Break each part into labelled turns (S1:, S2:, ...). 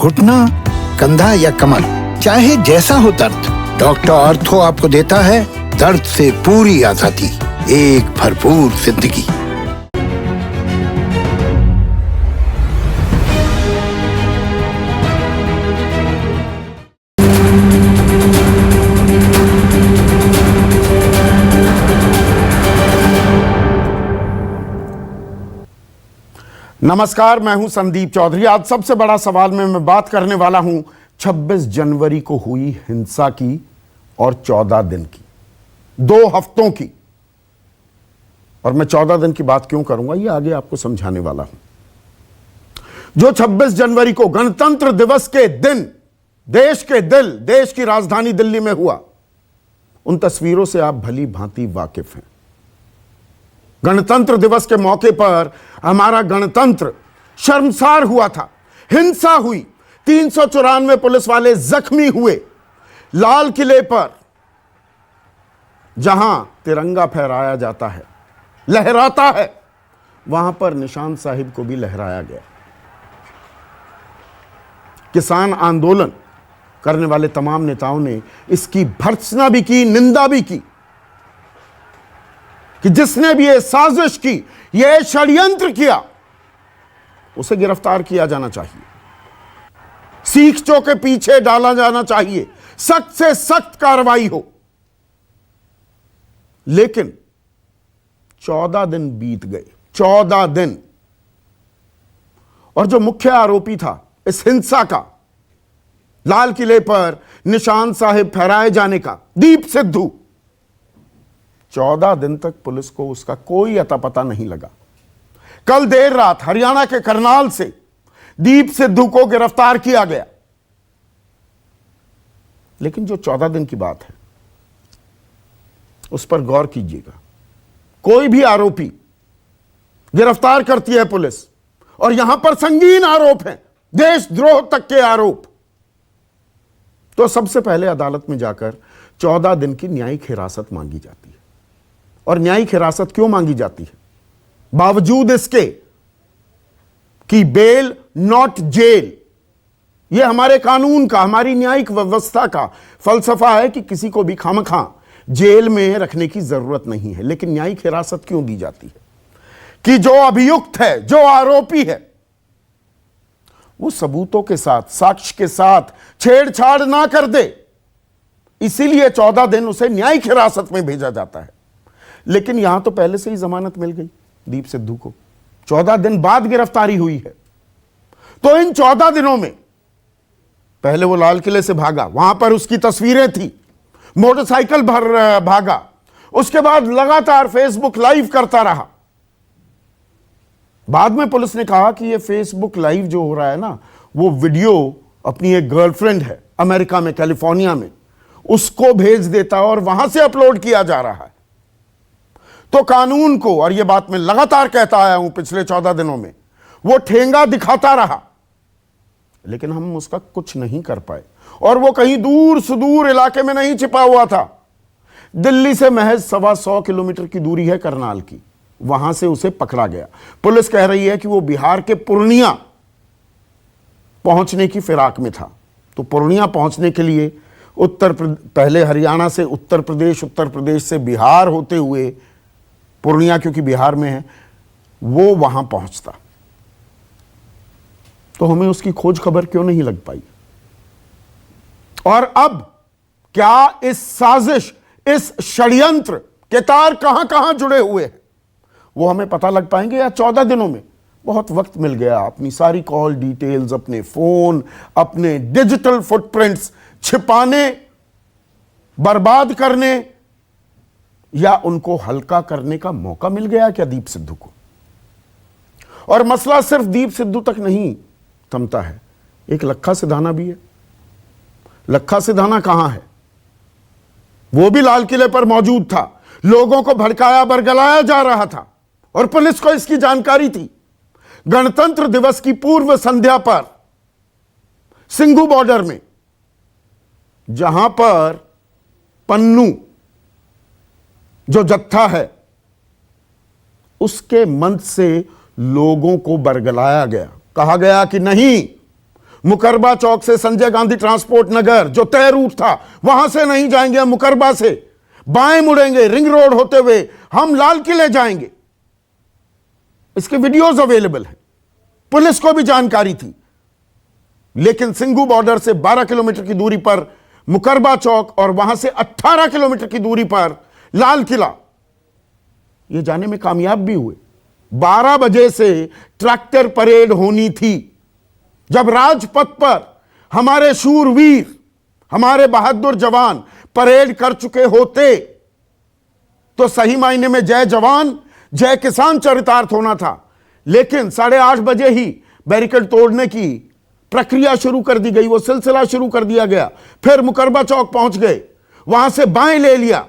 S1: घुटना, कंधा या कमर, चाहे जैसा हो दर्द, डॉक्टर ऑर्थो आपको देता है दर्द से पूरी आजादी, एक भरपूर जिंदगी।
S2: नमस्कार, मैं हूं संदीप चौधरी। आज सबसे बड़ा सवाल में मैं बात करने वाला हूं 26 जनवरी को हुई हिंसा की और 14 दिन की, 2 हफ्तों की। और मैं 14 दिन की बात क्यों करूंगा, ये आगे आपको समझाने वाला हूं। जो 26 जनवरी को गणतंत्र दिवस के दिन देश के दिल, देश की राजधानी दिल्ली में हुआ, उन तस्वीरों से आप भली भांति वाकिफ हैं। गणतंत्र दिवस के मौके पर हमारा गणतंत्र शर्मसार हुआ था। हिंसा हुई, 394 पुलिस वाले जख्मी हुए। लाल किले पर जहां तिरंगा फहराया जाता है, लहराता है, वहां पर निशान साहिब को भी लहराया गया। किसान आंदोलन करने वाले तमाम नेताओं ने इसकी भर्त्सना भी की, निंदा भी की कि जिसने भी ये साजिश की, ये षड्यंत्र किया, उसे गिरफ्तार किया जाना चाहिए, सीखचों के पीछे डाला जाना चाहिए, सख्त से सख्त कार्रवाई हो। लेकिन 14 दिन बीत गए, 14 दिन, और जो मुख्य आरोपी था इस हिंसा का, लाल किले पर निशान साहिब फहराए जाने का, दीप सिद्धू, 14 दिन तक पुलिस को उसका कोई अता पता नहीं लगा। कल देर रात हरियाणा के करनाल से दीप सिद्धू को गिरफ्तार किया गया। लेकिन जो 14 दिन की बात है, उस पर गौर कीजिएगा। कोई भी आरोपी गिरफ्तार करती है पुलिस, और यहां पर संगीन आरोप हैं, देशद्रोह तक के आरोप, तो सबसे पहले अदालत में जाकर 14 दिन की न्यायिक हिरासत मांगी जाती है। और न्यायिक हिरासत क्यों मांगी जाती है? बावजूद इसके कि बेल नॉट जेल, यह हमारे कानून का, हमारी न्यायिक व्यवस्था का फलसफा है कि किसी को भी खामखा जेल में रखने की जरूरत नहीं है। लेकिन न्यायिक हिरासत क्यों दी जाती है? कि जो अभियुक्त है, जो आरोपी है, वो सबूतों के साथ, साक्ष्य के साथ छेड़छाड़ ना कर दे। इसीलिए 14 दिन उसे न्यायिक हिरासत में भेजा जाता है। लेकिन यहां तो पहले से ही जमानत मिल गई दीप सिद्धू को, 14 दिन बाद गिरफ्तारी हुई है। तो इन 14 दिनों में पहले वो लाल किले से भागा, वहां पर उसकी तस्वीरें थी, मोटरसाइकिल भर भागा, उसके बाद लगातार फेसबुक लाइव करता रहा। बाद में पुलिस ने कहा कि ये फेसबुक लाइव जो हो रहा है ना, वो वीडियो अपनी एक गर्लफ्रेंड है अमेरिका में, कैलिफोर्निया में, उसको भेज देता और वहां से अपलोड किया जा रहा है। तो कानून को, और यह बात मैं लगातार कहता आया हूं पिछले 14 दिनों में, वो ठेंगा दिखाता रहा, लेकिन हम उसका कुछ नहीं कर पाए। और वो कहीं दूर सुदूर इलाके में नहीं छिपा हुआ था, दिल्ली से महज 125 किलोमीटर की दूरी है करनाल की, वहां से उसे पकड़ा गया। पुलिस कह रही है कि वो बिहार के पूर्णिया पहुंचने की फिराक में था। तो पूर्णिया पहुंचने के लिए पहले हरियाणा से उत्तर प्रदेश से बिहार होते हुए, पूर्णिया क्योंकि बिहार में है, वो वहां पहुंचता। तो हमें उसकी खोज खबर क्यों नहीं लग पाई? और अब क्या इस साजिश, इस षड्यंत्र के तार कहां कहां जुड़े हुए हैं, वो हमें पता लग पाएंगे या 14 दिनों में? बहुत वक्त मिल गया अपनी सारी कॉल डिटेल्स, अपने फोन, अपने डिजिटल फुटप्रिंट्स छिपाने, बर्बाद करने, या उनको हल्का करने का मौका मिल गया क्या दीप सिद्धू को? और मसला सिर्फ दीप सिद्धू तक नहीं थमता है, एक लखा सिधाना भी है। लखा सिधाना कहां है? वो भी लाल किले पर मौजूद था, लोगों को भड़काया बरगलाया जा रहा था, और पुलिस को इसकी जानकारी थी। गणतंत्र दिवस की पूर्व संध्या पर सिंघू बॉर्डर में, जहां पर पन्नू जो जत्था है, उसके मंच से लोगों को बरगलाया गया, कहा गया कि नहीं, मुकरबा चौक से संजय गांधी ट्रांसपोर्ट नगर जो तय रूट था वहां से नहीं जाएंगे, मुकरबा से बाएं मुड़ेंगे, रिंग रोड होते हुए हम लाल किले जाएंगे। इसके वीडियोस अवेलेबल हैं, पुलिस को भी जानकारी थी। लेकिन सिंघू बॉर्डर से 12 किलोमीटर की दूरी पर मुकरबा चौक और वहां से 18 किलोमीटर की दूरी पर लाल किला, ये जाने में कामयाब भी हुए। 12 बजे से ट्रैक्टर परेड होनी थी। जब राजपथ पर हमारे शूरवीर, हमारे बहादुर जवान परेड कर चुके होते तो सही मायने में जय जवान जय किसान चरितार्थ होना था। लेकिन 8:30 बजे ही बैरिकेड तोड़ने की प्रक्रिया शुरू कर दी गई, वो सिलसिला शुरू कर दिया गया। फिर मुकरबा चौक पहुंच गए, वहां से बाएं ले लिया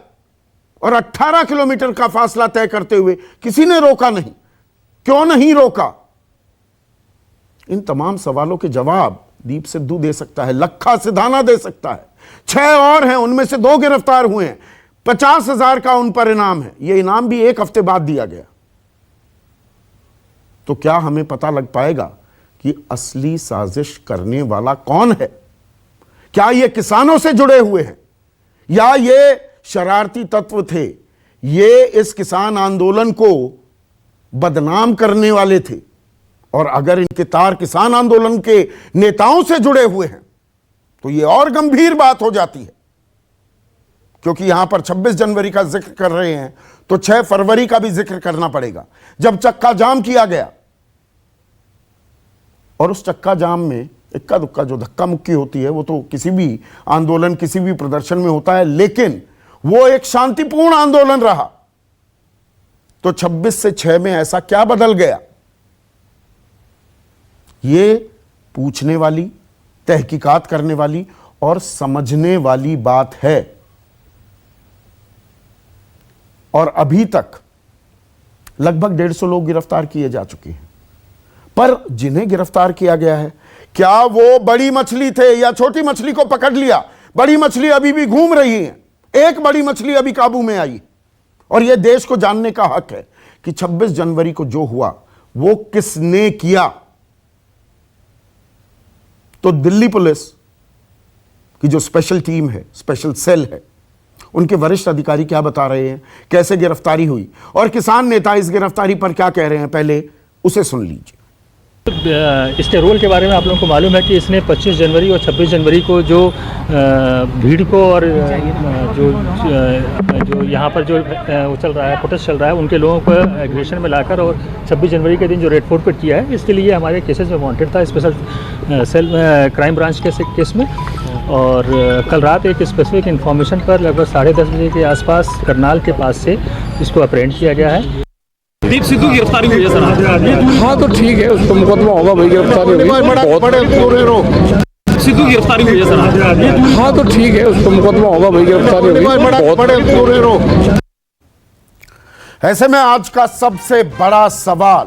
S2: और 18 किलोमीटर का फासला तय करते हुए किसी ने रोका नहीं। क्यों नहीं रोका? इन तमाम सवालों के जवाब दीप सिद्धू दे सकता है, लखा सिधाना दे सकता है। 6 और हैं, उनमें से 2 गिरफ्तार हुए हैं। 50,000 का उन पर इनाम है। यह इनाम भी 1 हफ्ते बाद दिया गया। तो क्या हमें पता लग पाएगा कि असली साजिश करने वाला कौन है? क्या ये किसानों से जुड़े हुए हैं या ये शरारती तत्व थे? ये इस किसान आंदोलन को बदनाम करने वाले थे। और अगर इनके तार किसान आंदोलन के नेताओं से जुड़े हुए हैं तो यह और गंभीर बात हो जाती है, क्योंकि यहां पर 26 जनवरी का जिक्र कर रहे हैं तो 6 फरवरी का भी जिक्र करना पड़ेगा, जब चक्का जाम किया गया। और उस चक्का जाम में इक्का दुक्का जो धक्का मुक्की होती है वो तो किसी भी आंदोलन, किसी भी प्रदर्शन में होता है, लेकिन वो एक शांतिपूर्ण आंदोलन रहा। तो 26 से 6 में ऐसा क्या बदल गया? ये पूछने वाली, तहकीकात करने वाली और समझने वाली बात है। और अभी तक लगभग 150 लोग गिरफ्तार किए जा चुके हैं। पर जिन्हें गिरफ्तार किया गया है, क्या वो बड़ी मछली थे या छोटी मछली को पकड़ लिया? बड़ी मछली अभी भी घूम रही है। एक बड़ी मछली अभी काबू में आई। और यह देश को जानने का हक है कि 26 जनवरी को जो हुआ वो किसने किया। तो दिल्ली पुलिस की जो स्पेशल टीम है, स्पेशल सेल है, उनके वरिष्ठ अधिकारी क्या बता रहे हैं, कैसे गिरफ्तारी हुई और किसान नेता इस गिरफ्तारी पर क्या कह रहे हैं, पहले उसे सुन लीजिए।
S3: इसके रोल के बारे में आप लोगों को मालूम है कि इसने 25 जनवरी और 26 जनवरी को जो भीड़ को और जो यहाँ पर जो चल रहा है, प्रोटेस्ट चल रहा है, उनके लोगों को एग्रेशन में लाकर और 26 जनवरी के दिन जो रेड फोर्ट किया है, इसके लिए हमारे केसेस में वांटेड था स्पेशल सेल क्राइम ब्रांच के केस में। और कल रात एक स्पेसिफिक इन्फॉर्मेशन पर लगभग 10:30 बजे के आसपास करनाल के पास से इसको अप्रेंड किया गया है।
S4: दीप सिद्धू की गिरफ्तारी हुई है सर?
S5: हाँ तो ठीक है, उसको मुकदमा होगा भाई, गिरफ्तारी हुई।
S4: सिद्धू की गिरफ्तारी हुई है सर?
S5: हाँ तो ठीक है, उसको मुकदमा होगा भाई, गिरफ्तारी हुई।
S2: ऐसे में आज का सबसे बड़ा सवाल,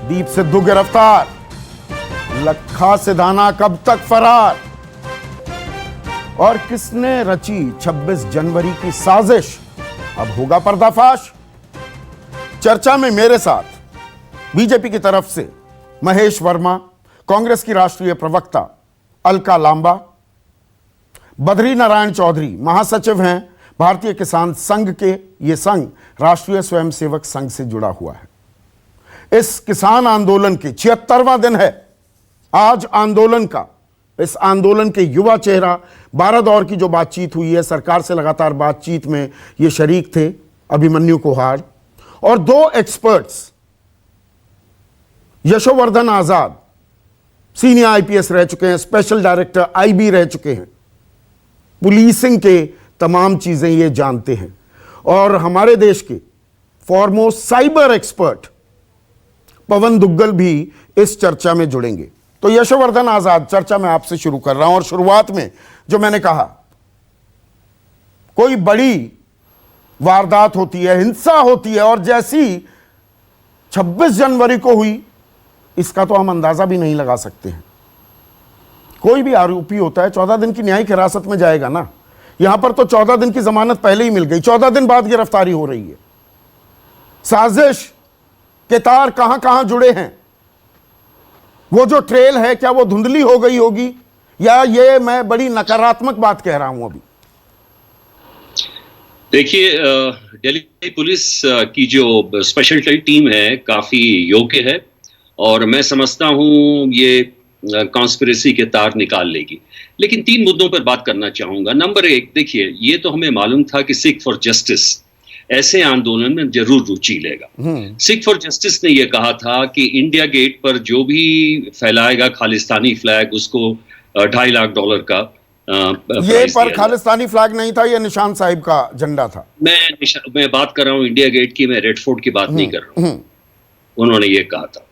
S2: दीप सिद्धू गिरफ्तार, लखा सिधाना कब तक फरार और किसने रची 26 जनवरी की साजिश? अब होगा पर्दाफाश। चर्चा में मेरे साथ बीजेपी की तरफ से महेश वर्मा, कांग्रेस की राष्ट्रीय प्रवक्ता अलका लांबा, बद्री नारायण चौधरी महासचिव हैं भारतीय किसान संघ के। ये संघ राष्ट्रीय स्वयंसेवक संघ से जुड़ा हुआ है। इस किसान आंदोलन के 76वां दिन है आज आंदोलन का। इस आंदोलन के युवा चेहरा, 12 दौर की जो बातचीत हुई है, सरकार से लगातार बातचीत में ये शरीक थे अभिमन्यु कुहाड़ और 2 एक्सपर्ट्स, यशोवर्धन आजाद सीनियर आईपीएस रह चुके हैं, स्पेशल डायरेक्टर आईबी रह चुके हैं, पुलिसिंग के तमाम चीजें ये जानते हैं। और हमारे देश के फॉरमोस्ट साइबर एक्सपर्ट पवन दुग्गल भी इस चर्चा में जुड़ेंगे। तो यशोवर्धन आजाद, चर्चा में आपसे शुरू कर रहा हूं। और शुरुआत में जो मैंने कहा, कोई बड़ी वारदात होती है, हिंसा होती है, और जैसी 26 जनवरी को हुई, इसका तो हम अंदाजा भी नहीं लगा सकते हैं। कोई भी आरोपी होता है 14 दिन की न्यायिक हिरासत में जाएगा ना। यहां पर तो 14 दिन की जमानत पहले ही मिल गई, 14 दिन बाद गिरफ्तारी हो रही है। साजिश के तार कहां कहां जुड़े हैं वो जो ट्रेल है क्या वो धुंधली हो गई होगी, या ये मैं बड़ी नकारात्मक बात कह रहा हूं अभी?
S6: देखिए, दिल्ली पुलिस की जो स्पेशल टीम है काफी योग्य है और मैं समझता हूं ये कॉन्स्पिरेसी के तार निकाल लेगी। लेकिन 3 मुद्दों पर बात करना चाहूंगा। नंबर 1, देखिए, ये तो हमें मालूम था कि सिख फॉर जस्टिस ऐसे आंदोलन में जरूर रुचि लेगा। सिख फॉर जस्टिस ने यह कहा था कि इंडिया गेट पर जो भी फैलाएगा खालिस्तानी फ्लैग उसको $2.5 लाख का
S2: ये पर खालिस्तानी फ्लैग नहीं था, ये निशान साहिब का झंडा था।
S6: मैं बात कर रहा हूं इंडिया गेट की, मैं रेड फोर्ट की बात नहीं कर रहा हूं। उन्होंने ये कहा था।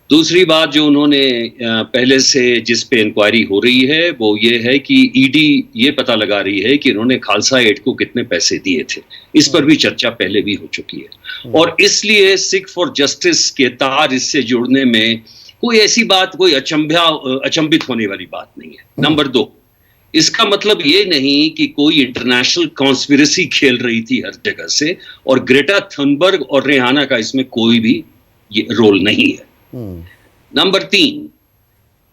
S6: दूसरी बात जो उन्होंने पहले से जिस पे इंक्वायरी हो रही है वो ये है कि ईडी ये पता लगा रही है कि इन्होंने खालसा एड को कितने पैसे दिए थे। इस पर भी चर्चा पहले भी हो चुकी है और इसलिए सिख फॉर जस्टिस के तार इससे जुड़ने में कोई ऐसी बात, कोई अचंभित होने वाली बात नहीं है। नंबर 2, इसका मतलब ये नहीं कि कोई इंटरनेशनल कॉन्स्पिरेसी खेल रही थी हर जगह से और ग्रेटा थनबर्ग और रेहाना का इसमें कोई भी रोल नहीं है। नंबर 3,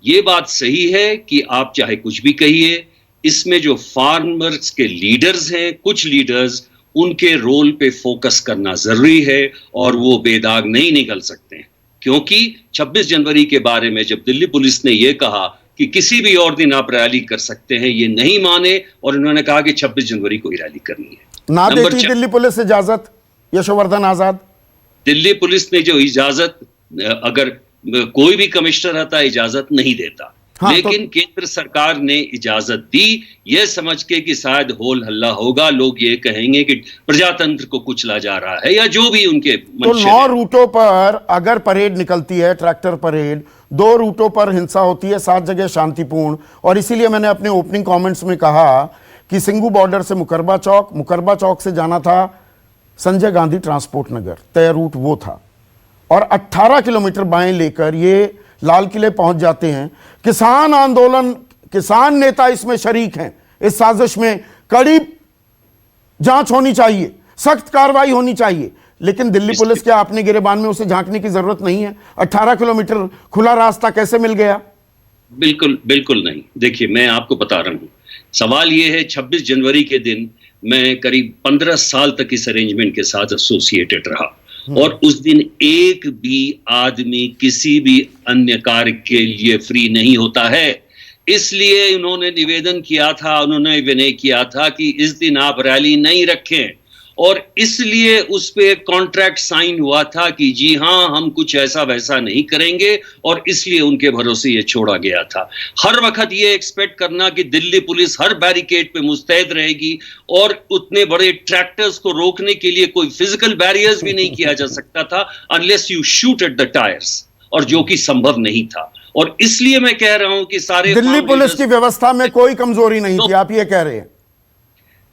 S6: ये बात सही है कि आप चाहे कुछ भी कहिए, इसमें जो फार्मर्स के लीडर्स हैं, कुछ लीडर्स, उनके रोल पे फोकस करना जरूरी है और वो बेदाग नहीं निकल सकते हैं। क्योंकि 26 जनवरी के बारे में जब दिल्ली पुलिस ने यह कहा कि किसी भी और दिन आप रैली कर सकते हैं, ये नहीं माने और उन्होंने कहा कि 26 जनवरी को ही रैली करनी है।
S2: ना देती दिल्ली पुलिस इजाजत यशोवर्धन आजाद?
S6: दिल्ली पुलिस ने जो इजाजत, अगर कोई भी कमिश्नर आता इजाजत नहीं देता, हाँ, लेकिन केंद्र सरकार ने इजाजत दी, यह समझ के कि शायद होल हल्ला होगा, लोग ये कहेंगे कि प्रजातंत्र को कुचला जा रहा है या जो भी उनके
S2: तो 9 रूटों पर अगर परेड निकलती है, ट्रैक्टर परेड, 2 रूटों पर हिंसा होती है, 7 जगह शांतिपूर्ण, और इसीलिए मैंने अपने ओपनिंग कमेंट्स में कहा कि सिंघू बॉर्डर से मुकरबा चौक से जाना था संजय गांधी ट्रांसपोर्ट नगर, तय रूट वो था, और 18 किलोमीटर बाएं लेकर ये लाल किले पहुंच जाते हैं। किसान आंदोलन, किसान नेता इसमें शरीक हैं, इस साजिश में कड़ी जांच होनी चाहिए, सख्त कार्रवाई होनी चाहिए, लेकिन दिल्ली पुलिस क्या अपने गिरेबान में उसे झांकने की जरूरत नहीं है? 18 किलोमीटर खुला रास्ता कैसे मिल गया?
S6: बिल्कुल बिल्कुल नहीं। देखिए, मैं आपको बता रहा हूं, सवाल यह है 26 जनवरी के दिन मैं करीब 15 साल तक इस अरेंजमेंट के साथ एसोसिएटेड रहा और उस दिन एक भी आदमी किसी भी अन्य कार्य के लिए फ्री नहीं होता है। इसलिए उन्होंने निवेदन किया था, उन्होंने विनय किया था कि इस दिन आप रैली नहीं रखें, और इसलिए उस पे कॉन्ट्रैक्ट साइन हुआ था कि जी हां, हम कुछ ऐसा वैसा नहीं करेंगे, और इसलिए उनके भरोसे ये छोड़ा गया था। हर वक्त ये एक्सपेक्ट करना कि दिल्ली पुलिस हर बैरिकेड पे मुस्तैद रहेगी और उतने बड़े ट्रैक्टर्स को रोकने के लिए कोई फिजिकल बैरियर्स भी नहीं किया जा सकता था unless you shoot at the tyres, और जो कि संभव नहीं था। और इसलिए मैं कह रहा हूं कि सारे
S2: दिल्ली पुलिस की व्यवस्था में कोई कमजोरी नहीं थी, आप ये कह रहे हैं?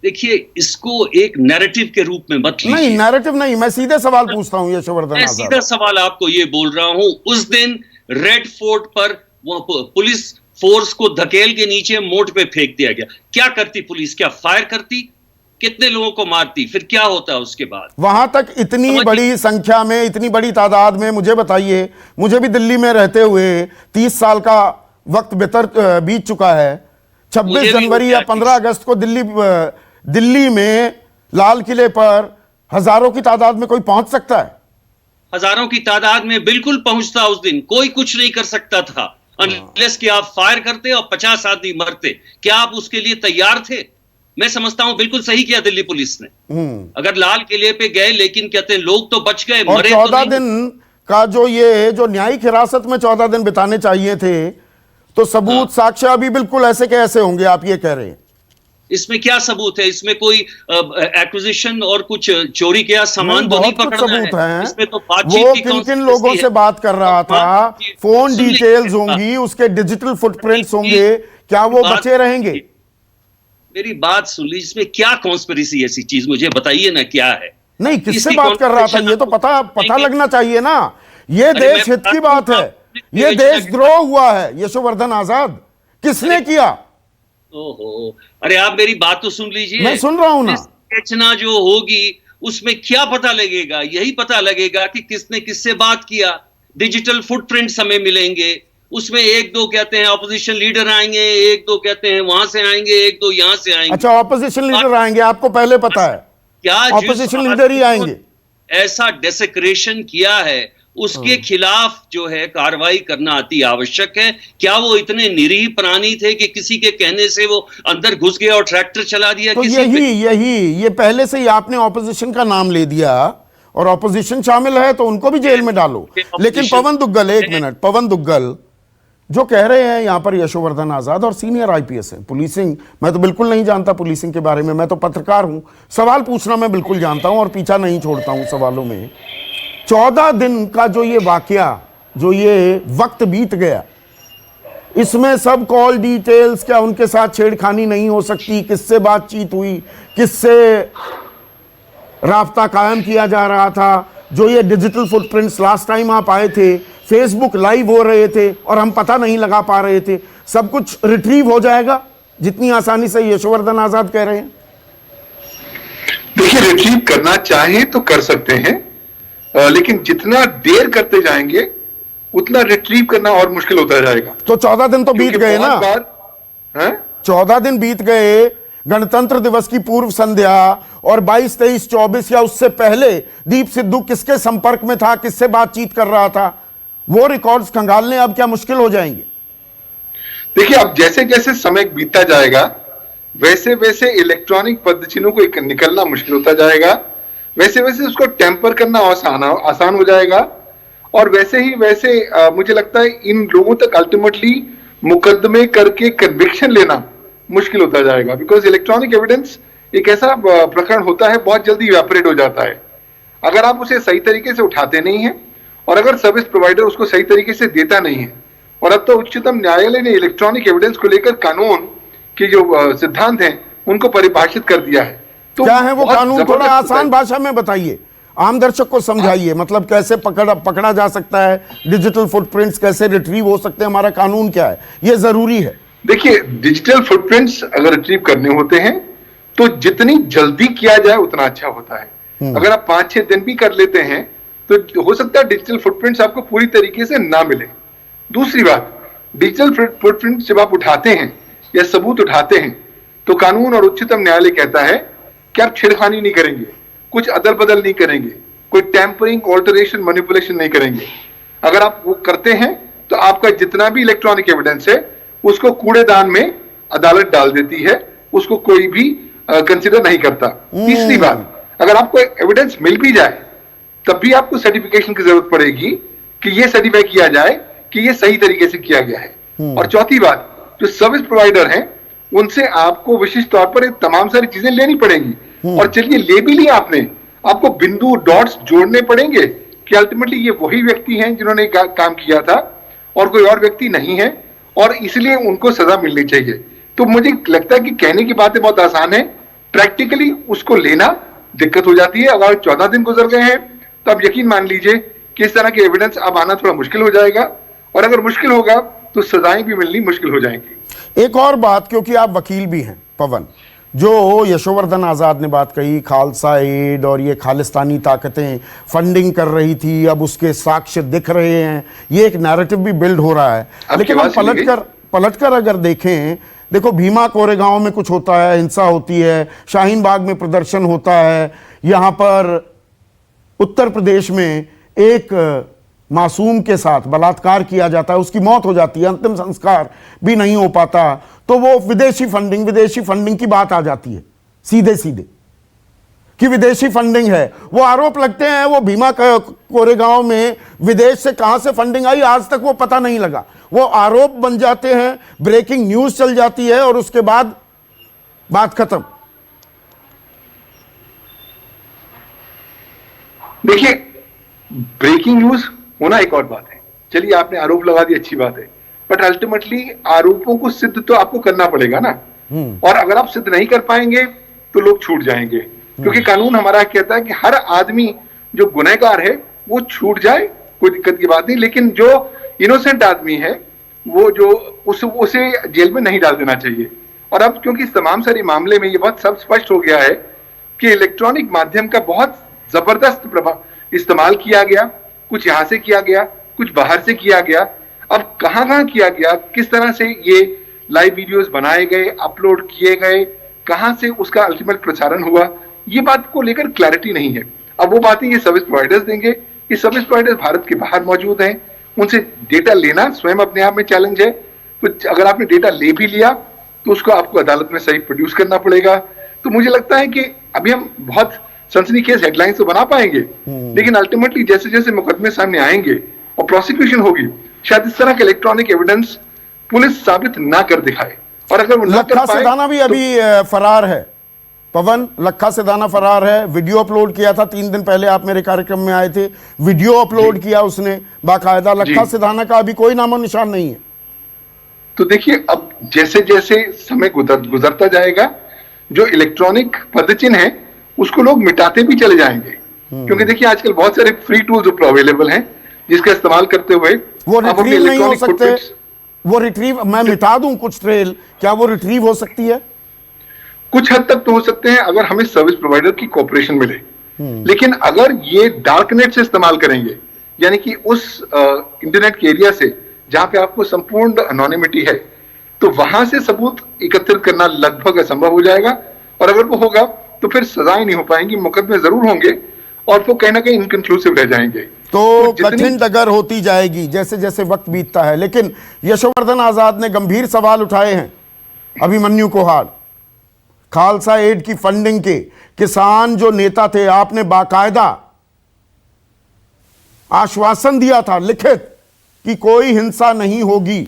S6: देखिए, इसको एक नैरेटिव के रूप में मत लीजिए।
S2: नहीं, नैरेटिव नहीं, मैं सीधे सवाल पूछता हूं यशोवर्धन आजाद।
S6: मैं सीधा सवाल आपको ये बोल रहा हूं, उस दिन रेड फोर्ट पर वो पुलिस फोर्स को धकेल के नीचे मोट पे फेंक दिया गया। क्या करती पुलिस? क्या फायर करती? कितने लोगों को मारती? फिर क्या होता उसके बाद? वहां तक
S2: इतनी बड़ी संख्या में, इतनी बड़ी तादाद में, मुझे बताइए, मुझे भी दिल्ली में रहते हुए 30 साल का वक्त बीत चुका है। 26 जनवरी या 15 अगस्त को दिल्ली में लाल किले पर हजारों की तादाद में कोई पहुंच सकता है?
S6: हजारों की तादाद में बिल्कुल पहुंचता। उस दिन कोई कुछ नहीं कर सकता था अनलेस कि आप फायर करते और 50 आदमी मरते। क्या आप उसके लिए तैयार थे? मैं समझता हूं बिल्कुल सही किया दिल्ली पुलिस ने। अगर लाल किले पे गए, लेकिन कहते हैं लोग तो बच गए,
S2: मरे 14 दिन का जो न्यायिक हिरासत में 14 दिन बिताने चाहिए थे, तो सबूत साक्ष्य अभी बिल्कुल ऐसे के ऐसे होंगे, आप ये कह रहे हैं?
S6: इसमें क्या सबूत है? इसमें कोई एक्विजिशन और कुछ चोरी किया सामान तो नहीं पकड़ना है। इसमें तो बातचीत की
S2: किन लोगों से बात कर रहा था, फोन डिटेल्स होंगी, उसके डिजिटल फुटप्रिंट्स होंगे, क्या वो बचे रहेंगे?
S6: मेरी बात सुन लीजिए, इसमें क्या कॉन्स्पिरेसी ऐसी चीज मुझे बताइए ना, क्या है?
S2: नहीं, किससे बात कर रहा था ये तो पता लगना चाहिए ना। ये देश हित की बात है, ये देशद्रोह हुआ है यशोवर्धन आजाद, किसने किया?
S6: ओहो, अरे आप मेरी बात तो सुन लीजिए।
S2: मैं सुन रहा हूं ना।
S6: रचना जो होगी उसमें क्या पता लगेगा? यही पता लगेगा कि किसने किससे बात किया। डिजिटल फुटप्रिंट्स हमें मिलेंगे, उसमें एक दो कहते हैं ऑपोजिशन लीडर आएंगे, एक दो कहते हैं वहां से आएंगे, एक दो यहां से आएंगे।
S2: अच्छा, ऑपोजिशन लीडर आएंगे, आपको पहले पता है?
S6: क्या
S2: ऑपोजिशन लीडर ही आएंगे?
S6: ऐसा डेसेक्रेशन किया है उसके खिलाफ जो है कार्रवाई करना अति आवश्यक है। क्या वो इतने निरीह प्राणी थे कि किसी के कहने से वो अंदर घुस गया और ट्रैक्टर चला दिया?
S2: तो ये पहले से ही आपने ऑपोजिशन का नाम ले दिया और ऑपोजिशन शामिल है तो उनको भी जेल में डालो। लेकिन पवन दुग्गल, एक मिनट, पवन दुग्गल जो कह रहे हैं यहां पर यशोवर्धन आजाद और सीनियर आईपीएस है, पुलिसिंग मैं तो बिल्कुल नहीं जानता पुलिसिंग के बारे में, मैं तो पत्रकार हूं, सवाल पूछना मैं बिल्कुल जानता हूं और पीछा नहीं छोड़ता हूं सवालों में। 14 दिन का जो ये वाकया, जो ये वक्त बीत गया, इसमें सब कॉल डिटेल्स, क्या उनके साथ छेड़खानी नहीं हो सकती, किससे बातचीत हुई, किससे राब्ता कायम किया जा रहा था, जो ये डिजिटल फुटप्रिंट्स लास्ट टाइम आप आए थे, फेसबुक लाइव हो रहे थे और हम पता नहीं लगा पा रहे थे, सब कुछ रिट्रीव हो जाएगा जितनी आसानी से यशोवर्धन आजाद कह रहे हैं?
S7: देखिए, रिट्रीव करना चाहे तो कर सकते हैं, लेकिन जितना देर करते जाएंगे उतना रिट्रीव करना और मुश्किल होता जाएगा।
S2: तो 14 दिन तो बीत गए ना, 14 दिन बीत गए, गणतंत्र दिवस की पूर्व संध्या और 22, 23, 24 या उससे पहले दीप सिद्धू किसके संपर्क में था, किससे बातचीत कर रहा था, वो रिकॉर्ड्स खंगालने अब क्या मुश्किल हो जाएंगे?
S7: देखिए, अब जैसे जैसे समय बीतता जाएगा वैसे वैसे इलेक्ट्रॉनिक पद्धतियों को निकलना मुश्किल होता जाएगा, वैसे वैसे उसको टेम्पर करना आसान हो जाएगा और वैसे ही वैसे मुझे लगता है इन लोगों तक अल्टीमेटली मुकदमे करके कन्विक्शन लेना मुश्किल होता जाएगा। बिकॉज इलेक्ट्रॉनिक एविडेंस एक ऐसा प्रकरण होता है, बहुत जल्दी इवेपोरेट हो जाता है अगर आप उसे सही तरीके से उठाते नहीं हैं और अगर सर्विस प्रोवाइडर उसको सही तरीके से देता नहीं है। और अब तो उच्चतम न्यायालय ने इलेक्ट्रॉनिक एविडेंस को लेकर कानून के जो सिद्धांत हैं उनको परिभाषित कर दिया है। तो
S2: क्या है वो कानून? थोड़ा आसान भाषा में बताइए, आम दर्शक को समझाइए, मतलब कैसे पकड़ा जा सकता है, डिजिटल फुटप्रिंट्स कैसे रिट्रीव हो सकते हैं, हमारा कानून क्या है, ये जरूरी है।
S7: देखिए, डिजिटल फुटप्रिंट्स अगर रिट्रीव करने होते हैं तो जितनी जल्दी किया जाए उतना अच्छा होता है। अगर आप 5-6 दिन भी कर लेते हैं तो हो सकता है डिजिटल फुटप्रिंट्स आपको पूरी तरीके से ना मिले। दूसरी बात, डिजिटल फुटप्रिंट्स जब आप उठाते हैं या सबूत उठाते हैं तो कानून और उच्चतम न्यायालय कहता है कि आप छेड़खानी नहीं करेंगे, कुछ अदल बदल नहीं करेंगे, कोई टेम्परिंग, ऑल्टरेशन, मैनिपुलेशन नहीं करेंगे। अगर आप वो करते हैं तो आपका जितना भी इलेक्ट्रॉनिक एविडेंस है उसको कूड़ेदान में अदालत डाल देती है, उसको कोई भी कंसिडर नहीं करता। तीसरी बात, अगर आपको एविडेंस मिल भी जाए तब भी आपको सर्टिफिकेशन की जरूरत पड़ेगी कि यह सर्टिफाई किया जाए कि यह सही तरीके से किया गया है। और चौथी बात, जो सर्विस प्रोवाइडर हैं उनसे आपको विशिष्ट तौर पर तमाम सारी चीजें लेनी पड़ेंगी। और चलिए ले भी लिया आपने, आपको बिंदु डॉट्स जोड़ने पड़ेंगे कि अल्टीमेटली ये वही व्यक्ति हैं जिन्होंने काम किया था और कोई और व्यक्ति नहीं है और इसलिए उनको सजा मिलनी चाहिए। तो मुझे लगता है कि कहने की बातें बहुत आसान है, प्रैक्टिकली उसको लेना दिक्कत हो जाती है। अगर 14 दिन गुजर गए हैं तो आप यकीन मान लीजिए कि इस तरह के एविडेंस अब आना थोड़ा मुश्किल हो जाएगा और अगर मुश्किल होगा तो सजाएं भी मिलनी मुश्किल हो जाएंगी।
S2: एक और बात, क्योंकि आप वकील भी हैं पवन, जो यशोवर्धन आजाद ने बात कही, खालसा एड और ये खालिस्तानी ताकतें फंडिंग कर रही थी, अब उसके साक्ष्य दिख रहे हैं, ये एक नैरेटिव भी बिल्ड हो रहा है। लेकिन हम पलटकर अगर देखें, देखो भीमा कोरेगांव में कुछ होता है, हिंसा होती है, शाहीन बाग में प्रदर्शन होता है, यहां पर उत्तर प्रदेश में एक मासूम के साथ बलात्कार किया जाता है, उसकी मौत हो जाती है, अंतिम संस्कार भी नहीं हो पाता, तो वो विदेशी फंडिंग की बात आ जाती है सीधे सीधे कि विदेशी फंडिंग है। वो आरोप लगते हैं वो भीमा कोरेगांव में विदेश से कहां से फंडिंग आई आज तक वो पता नहीं लगा, वो आरोप बन जाते हैं, ब्रेकिंग न्यूज चल जाती है और उसके बाद बात खत्म।
S7: देखिए, ब्रेकिंग न्यूज होना एक और बात है, चलिए आपने आरोप लगा दी, अच्छी बात है, बट अल्टीमेटली आरोपों को सिद्ध तो आपको करना पड़ेगा ना। और अगर आप सिद्ध नहीं कर पाएंगे तो लोग छूट जाएंगे, क्योंकि कानून हमारा कहता है कि हर आदमी जो गुनहगार है वो छूट जाए, कोई दिक्कत की बात नहीं, लेकिन जो इनोसेंट आदमी है वो जो उसे जेल में नहीं डाल देना चाहिए। और अब क्योंकि इस तमाम सारे मामले में ये बहुत सब स्पष्ट हो गया है कि इलेक्ट्रॉनिक माध्यम का बहुत जबरदस्त इस्तेमाल किया गया, कुछ यहां से किया गया, कुछ बाहर से किया गया। अब कहां किया गया, किस तरह से ये लाइव वीडियोस बनाए गए, अपलोड किए गए, कहां से उसका अल्टीमेट प्रसारण हुआ, ये बात को लेकर क्लैरिटी नहीं है। अब वो बातें ये सर्विस प्रोवाइडर्स देंगे। ये सर्विस प्रोवाइडर्स भारत के बाहर मौजूद हैं, उनसे डेटा लेना स्वयं अपने आप में चैलेंज है। तो अगर आपने डेटा ले भी लिया तो उसको आपको अदालत में सही प्रोड्यूस करना पड़ेगा। तो मुझे लगता है कि अभी हम बहुत सनसनीखेज हेडलाइंस तो बना पाएंगे, लेकिन अल्टीमेटली जैसे जैसे मुकदमे सामने आएंगे और प्रोसिक्यूशन होगी, शायद इस तरह के इलेक्ट्रॉनिक एविडेंस पुलिस साबित ना कर दिखाए। और अगर वो ना कर
S2: लखा
S7: पाए
S2: सिधाना भी अभी फरार है। पवन, लखा सिधाना फरार है। वीडियो अपलोड किया था 3 दिन पहले, आप मेरे कार्यक्रम में आए थे, वीडियो अपलोड किया उसने बाकायदा। लखा सिधाना का अभी कोई नामो निशान नहीं है।
S7: तो देखिए, अब जैसे जैसे समय गुजरता जाएगा, जो इलेक्ट्रॉनिक पदचिन्ह है उसको लोग मिटाते भी चले जाएंगे। क्योंकि देखिए आजकल बहुत सारे फ्री टूल्स अवेलेबल हैं जिसका इस्तेमाल करते हुए
S2: वो रिट्रीव नहीं हो सकते। वो रिट्रीव, मैं मिटा दूं कुछ ट्रेल, क्या वो रिट्रीव हो सकती है?
S7: कुछ हद तक तो हो सकते हैं अगर हमें सर्विस प्रोवाइडर की कोऑपरेशन मिले। लेकिन अगर ये डार्कनेट से इस्तेमाल करेंगे, यानी कि उस इंटरनेट के एरिया से जहां पे आपको संपूर्ण अनोनिमिटी है, तो वहां से सबूत एकत्रित करना लगभग असंभव हो जाएगा। और अगर वो होगा तो फिर सजाएं नहीं हो पाएंगी, मुकदमे जरूर होंगे और वो कहीं ना कहीं इनकंक्लूसिव रह जाएंगे।
S2: तो कठिन डगर होती जाएगी जैसे जैसे वक्त बीतता है। लेकिन यशोवर्धन आजाद ने गंभीर सवाल उठाए हैं अभिमन्यु कोहाड़, खालसा एड की फंडिंग के। किसान जो नेता थे, आपने बाकायदा आश्वासन दिया था लिखित कि कोई हिंसा नहीं होगी।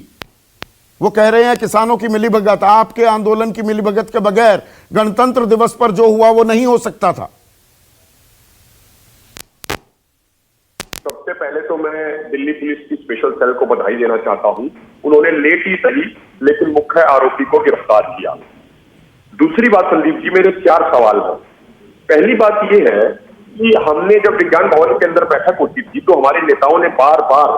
S2: वो कह रहे हैं किसानों की मिलीभगत, आपके आंदोलन की मिलीभगत के बगैर गणतंत्र दिवस पर जो हुआ वो नहीं हो सकता था।
S8: सबसे पहले तो मैं दिल्ली पुलिस की स्पेशल सेल को बधाई देना चाहता हूं। उन्होंने लेट ही सही लेकिन मुख्य आरोपी को गिरफ्तार किया। दूसरी बात संदीप जी, मेरे 4 सवाल हैं। पहली बात यह है कि हमने जब विज्ञान भवन के अंदर बैठक होती थी तो हमारे नेताओं ने बार बार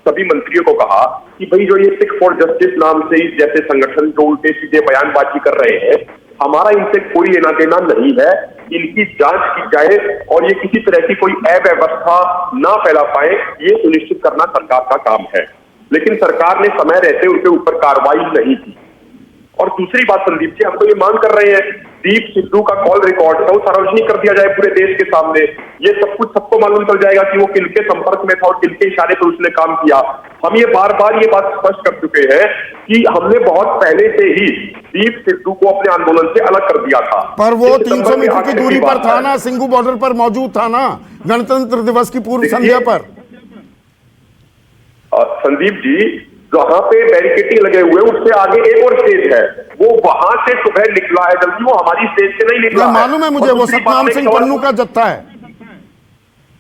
S8: सभी मंत्रियों को कहा कि भाई जो ये सिख फॉर जस्टिस नाम से इस जैसे संगठन जो उल्टे सीधे बयानबाजी कर रहे हैं, हमारा इनसे कोई लेना देना नहीं है, इनकी जांच की जाए और ये किसी तरह की कोई अव्यवस्था ना फैला पाए, ये सुनिश्चित करना सरकार का काम है। लेकिन सरकार ने समय रहते उनके ऊपर कार्रवाई नहीं की। और दूसरी बात संदीप जी, हम तो ये मांग कर रहे हैं दीप सिद्धू का कॉल रिकॉर्ड था वो सार्वजनिक कर दिया जाए पूरे देश के सामने। ये सब कुछ सबको मालूम चल जाएगा कि वो किनके संपर्क में था और किनके इशारे पर उसने काम किया। हम ये बार बार ये बात स्पष्ट कर चुके हैं कि हमने बहुत पहले से ही दीप सिद्धू को अपने आंदोलन से अलग कर दिया था।
S2: पर वो 300 मीटर की दूरी पर था ना, सिंघू बॉर्डर पर मौजूद था ना, गणतंत्र दिवस की पूर्व संध्या पर।
S8: संदीप जी, जहां पे बैरिकेडिंग लगे हुए उससे आगे एक और स्टेज है, वो वहां से सुबह निकला है, जल्दी वो हमारी स्टेज से नहीं निकला।
S2: मालूम है मुझे, वो सतनाम सिंह पन्नू का जत्था है।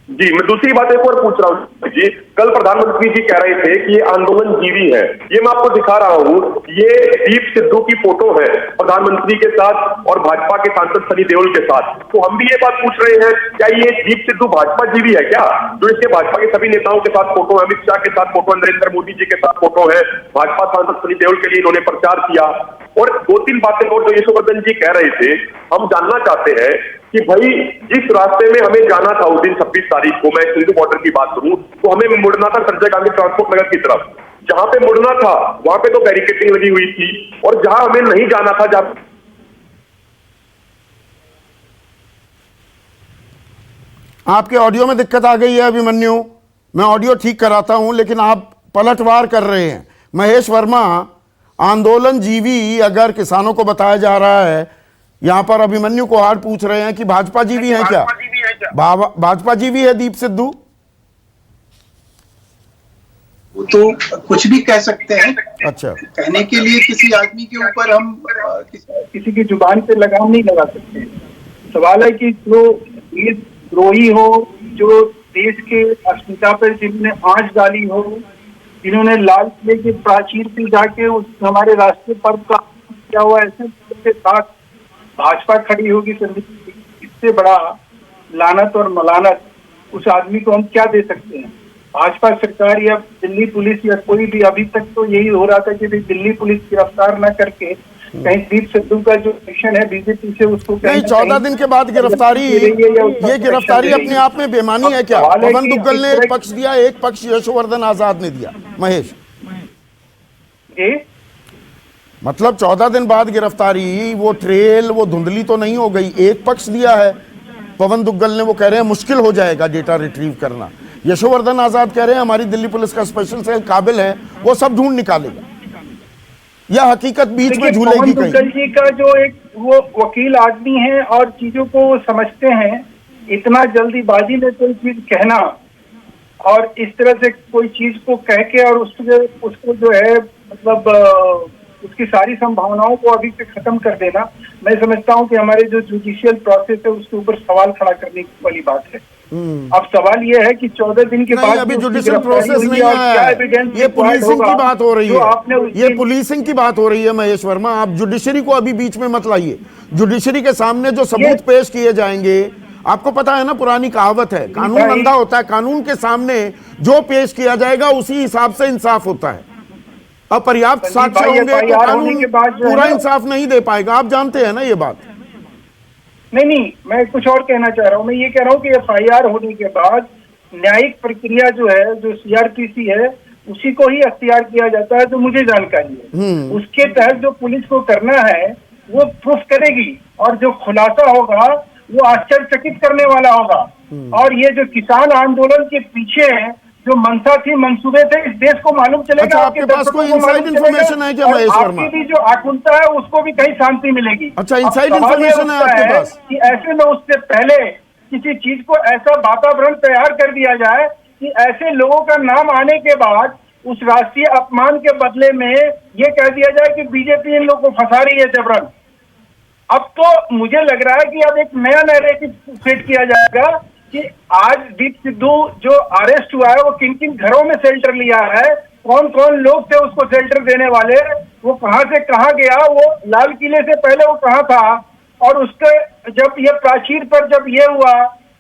S8: जी, मैं दूसरी बात एक और पूछ रहा हूँ जी। कल प्रधानमंत्री जी कह रहे थे कि ये आंदोलन जीवी है। ये मैं आपको दिखा रहा हूँ, ये दीप सिद्धू की फोटो है प्रधानमंत्री के साथ और भाजपा के सांसद सनी देओल के साथ। तो हम भी ये बात पूछ रहे हैं, क्या ये दीप सिद्धू भाजपा जीवी है क्या? जो इसके भाजपा के सभी नेताओं के साथ फोटो है, अमित शाह के साथ फोटो, नरेंद्र मोदी जी के साथ फोटो है, भाजपा सांसद सनी देओल के लिए इन्होंने प्रचार किया। और 2-3 बातें और जो यशोवर्धन जी कह रहे थे, हम जानना चाहते हैं कि भाई जिस रास्ते में हमें जाना था उस दिन 26 तारीख को, मैं सिंधु बॉर्डर की बात करूं तो हमें मुड़ना था संजय गांधी ट्रांसपोर्ट नगर की तरफ। जहां पे मुड़ना था वहां पे तो बैरिकेडिंग लगी हुई थी, और जहां हमें नहीं जाना था, जहां
S2: आपके ऑडियो में दिक्कत आ गई है अभिमन्यु, मैं ऑडियो ठीक कराता हूं, लेकिन आप पलटवार कर रहे हैं। महेश वर्मा, आंदोलन जीवी अगर किसानों को बताया जा रहा है, यहां पर अभिमन्यु कोहाड़ पूछ रहे हैं कि भाजपा जीवी है क्या? भाजपा जीवी है दीप सिद्धू?
S9: वो तो कुछ भी कह सकते हैं।
S2: अच्छा,
S9: कहने के लिए किसी आदमी के ऊपर हम किसी की जुबान पे लगाम नहीं लगा सकते। सवाल है कि जो देशद्रोही हो, जो देश के अस्मिता पर जिन्होंने आंच डाली हो, जिन्होंने लाल किले के प्राचीर पे जाके उस हमारे राष्ट्रीय पर्व का किया हुआ, ऐसे के साथ भाजपा खड़ी होगी। इससे बड़ा लानत और मलानत उस आदमी को हम क्या दे सकते हैं? भाजपा सरकार या दिल्ली पुलिस या कोई भी, अभी तक तो यही हो रहा था कि दिल्ली पुलिस गिरफ्तार न करके कहीं दीप सिद्धू का जो मिशन है बीजेपी से उसको
S2: नहीं, 14 दिन के बाद गिरफ्तारी, ये गिरफ्तारी अपने आप में बेमानी है क्या? पवन दुग्गल ने एक पक्ष दिया, एक पक्ष यशोवर्धन आजाद ने दिया। महेश,
S9: जी
S2: मतलब 14 दिन बाद गिरफ्तारी, वो ट्रेल वो धुंधली तो नहीं हो गई। एक पक्ष दिया है पवन दुग्गल ने, वो कह रहे हैं मुश्किल हो जाएगा डेटा रिट्रीव करना। यशोवर्धन आजाद कह रहे हैं हमारी दिल्ली पुलिस का स्पेशल सेल काबिल है, वो सब ढूंढ निकालेगा। यह हकीकत बीच में झूलेगी
S9: पवन
S2: कहीं।
S9: दुग्गल जी का जो एक वो वकील आदमी है और चीजों को समझते हैं, इतना जल्दीबाजी में कोई चीज कहना और इस तरह से कोई चीज को कह के और उसको जो है मतलब उसकी सारी संभावनाओं को अभी से खत्म कर देना, मैं समझता हूं कि हमारे जो जुडिशियल प्रोसेस है उसके ऊपर सवाल खड़ा करने वाली बात है। अब सवाल ये है कि 14 दिन के बाद
S2: अभी जुडिशियल प्रोसेस नहीं आया है, ये पुलिसिंग की बात हो रही है, ये पुलिसिंग की बात हो रही है। महेश वर्मा, आप जुडिशरी को अभी बीच में मत लाइए। जुडिशरी के सामने जो सबूत पेश किए जाएंगे, आपको पता है ना, पुरानी कहावत है, कानून अंधा होता है, कानून के सामने जो पेश किया जाएगा उसी हिसाब से इंसाफ होता है। अपर्याप्त साक्ष्य होंगे तो कानून पूरा इंसाफ नहीं दे पाएगा, आप जानते हैं ना ये बात।
S9: नहीं, मैं कुछ और कहना चाह रहा हूँ। मैं ये कह रहा हूँ कि एफआईआर होने के बाद न्यायिक प्रक्रिया जो है, जो सीआरपीसी है, उसी को ही अख्तियार किया जाता है, जो मुझे जानकारी है। उसके तहत जो पुलिस को करना है वो प्रूफ करेगी और जो खुलासा होगा वो आश्चर्यचकित करने वाला होगा। और ये जो किसान आंदोलन के पीछे है, जो मंशा थी, मंसूबे थे, इस देश को मालूम चलेगा।
S2: अच्छा, आपके पास कोई इनसाइड इन्फॉर्मेशन है क्या महेश वर्मा?
S9: आपकी भी जो आकुलता है उसको भी कहीं शांति मिलेगी।
S2: अच्छा, इनसाइड इन्फॉर्मेशन है आपके पास
S9: कि ऐसे में उससे पहले किसी चीज को ऐसा वातावरण तैयार कर दिया जाए कि ऐसे लोगों का नाम आने के बाद उस राष्ट्रीय अपमान के बदले में ये कह दिया जाए कि बीजेपी इन लोगों को फंसा रही है जबरन। अब तो मुझे लग रहा है कि अब एक नया नैरेटिव सेट किया जाएगा कि आज दीप सिद्धू जो अरेस्ट हुआ है वो किन किन घरों में शेल्टर लिया है, कौन कौन लोग थे उसको शेल्टर देने वाले, वो कहां से कहां गया, वो लाल किले से पहले वो कहां था, और उसके जब ये प्राचीर पर जब ये हुआ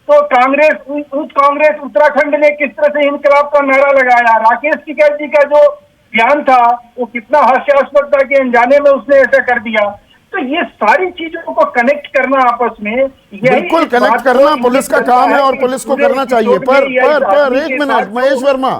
S9: तो कांग्रेस उत्तराखंड ने किस तरह से इनकलाब का नारा लगाया, राकेश टिकैत जी का जो बयान था वो कितना हास्यास्पद था कि अनजाने में उसने ऐसा कर दिया। तो ये सारी चीजों को कनेक्ट करना आपस में,
S2: बिल्कुल कनेक्ट करना पुलिस का काम है और पुलिस को करना चाहिए। पर एक मिनट महेश वर्मा,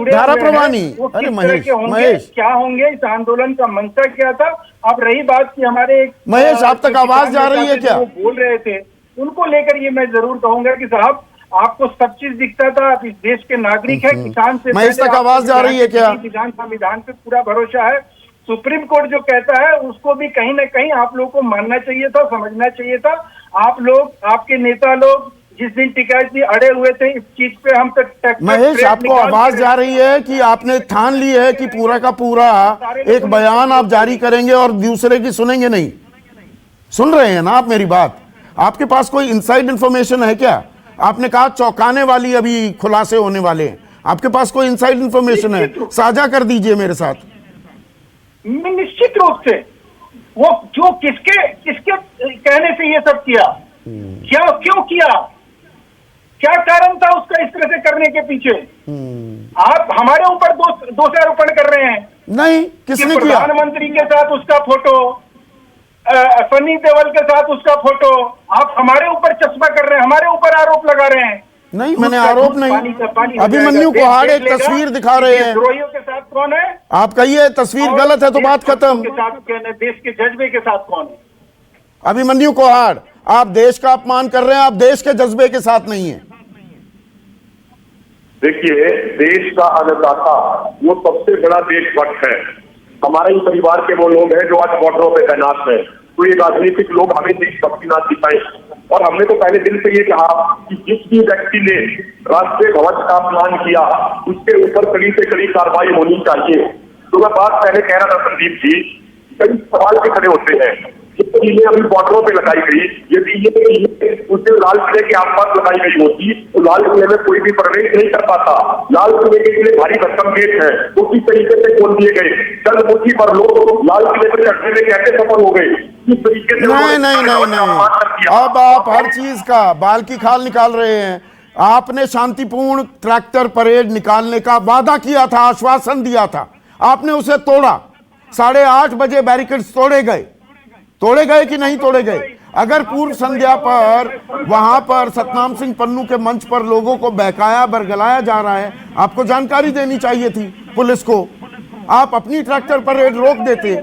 S2: धारा प्रवानी, अरे महेश
S9: क्या होंगे, इस आंदोलन का मंशा क्या था? अब रही बात कि हमारे
S2: महेश आप तक आवाज जा रही है क्या?
S9: वो बोल रहे थे, उनको लेकर ये मैं जरूर कहूंगा कि साहब आपको सब चीज दिखता था, आप इस देश के नागरिक है, किसान से
S2: महेश तक आवाज जा रही है क्या?
S9: किसान संविधान पे पूरा भरोसा है, सुप्रीम कोर्ट जो कहता है उसको भी कहीं ना कहीं आप लोगों को मानना चाहिए था, समझना चाहिए था। आप लोग, आपके नेता लोग जिस दिन टिकैत जी अड़े हुए थे इस चीज पे, हम तक
S2: महेश आपको आवाज जा रही है कि आपने ठान ली है कि पूरा का पूरा एक बयान आप जारी करेंगे और दूसरे की सुनेंगे नहीं? सुन रहे हैं ना आप मेरी बात? आपके पास कोई इनसाइड इंफॉर्मेशन है क्या? आपने कहा चौंकाने वाली अभी खुलासे होने वाले हैं, आपके पास कोई इनसाइड इंफॉर्मेशन है? साझा कर दीजिए मेरे साथ।
S9: निश्चित रूप से वो जो किसके कहने से ये सब किया, क्यों किया, क्या कारण था उसका इस तरह से करने के पीछे? आप हमारे ऊपर दोषारोपण कर रहे हैं।
S2: नहीं, किसने किया?
S9: प्रधानमंत्री के साथ उसका फोटो, सनी देओल के साथ उसका फोटो, आप हमारे ऊपर चश्मा कर रहे हैं, हमारे ऊपर आरोप लगा रहे हैं।
S2: नहीं, मैंने आरोप नहीं। अभिमन्यु कोहाड़ एक तस्वीर दिखा रहे हैं,
S9: द्रोहियों के साथ कौन है?
S2: आप कहिए तस्वीर गलत है तो बात खत्म।
S9: देश के जज्बे के साथ कौन है?
S2: अभिमन्यु कोहाड़, आप देश का अपमान कर रहे हैं, आप देश के जज्बे के साथ नहीं है।
S8: देखिए, देश का अन्नदाता वो सबसे बड़ा देशभक्त है। हमारे ही परिवार के वो लोग हैं जो आज बॉर्डरों पे तैनात हैं। तो ये राजनीतिक लोग हमें देशभक्ति ना दिखाएं। और हमने तो पहले दिन से ये कहा कि जिस भी व्यक्ति ने राष्ट्रीय ध्वज का अपमान किया उसके ऊपर कड़ी से कड़ी कार्रवाई होनी चाहिए। तो मैं बात पहले कह रहा था संदीप जी, कई सवाल भी खड़े होते हैं। ये अभी बॉर्डरों पे लगाई गई, यदि ये उस दिन लाल किले के आसपास लगाई गई होती तो लाल किले में कोई भी प्रवेश नहीं कर पाता। लाल किले के लिए भारी भरकम गेट है, वो किस तरीके से खोल दिए गए। चंद मुट्ठी पर लोग लाल किले पर चढ़ने में कैसे सफल हो गए, किस तरीके से
S2: नहीं। अब आप हर चीज का बाल की खाल निकाल रहे हैं। आपने शांतिपूर्ण ट्रैक्टर परेड निकालने का वादा किया था, आश्वासन दिया था, आपने उसे तोड़ा। 8:30 बजे बैरिकेड्स तोड़े गए कि नहीं तोड़े गए? अगर पूर्व संध्या पर वहां पर सतनाम सिंह पन्नू के मंच पर लोगों को बहकाया बरगलाया जा रहा है, आपको जानकारी देनी चाहिए थी पुलिस को। आप अपनी ट्रैक्टर पर रेड रोक देते।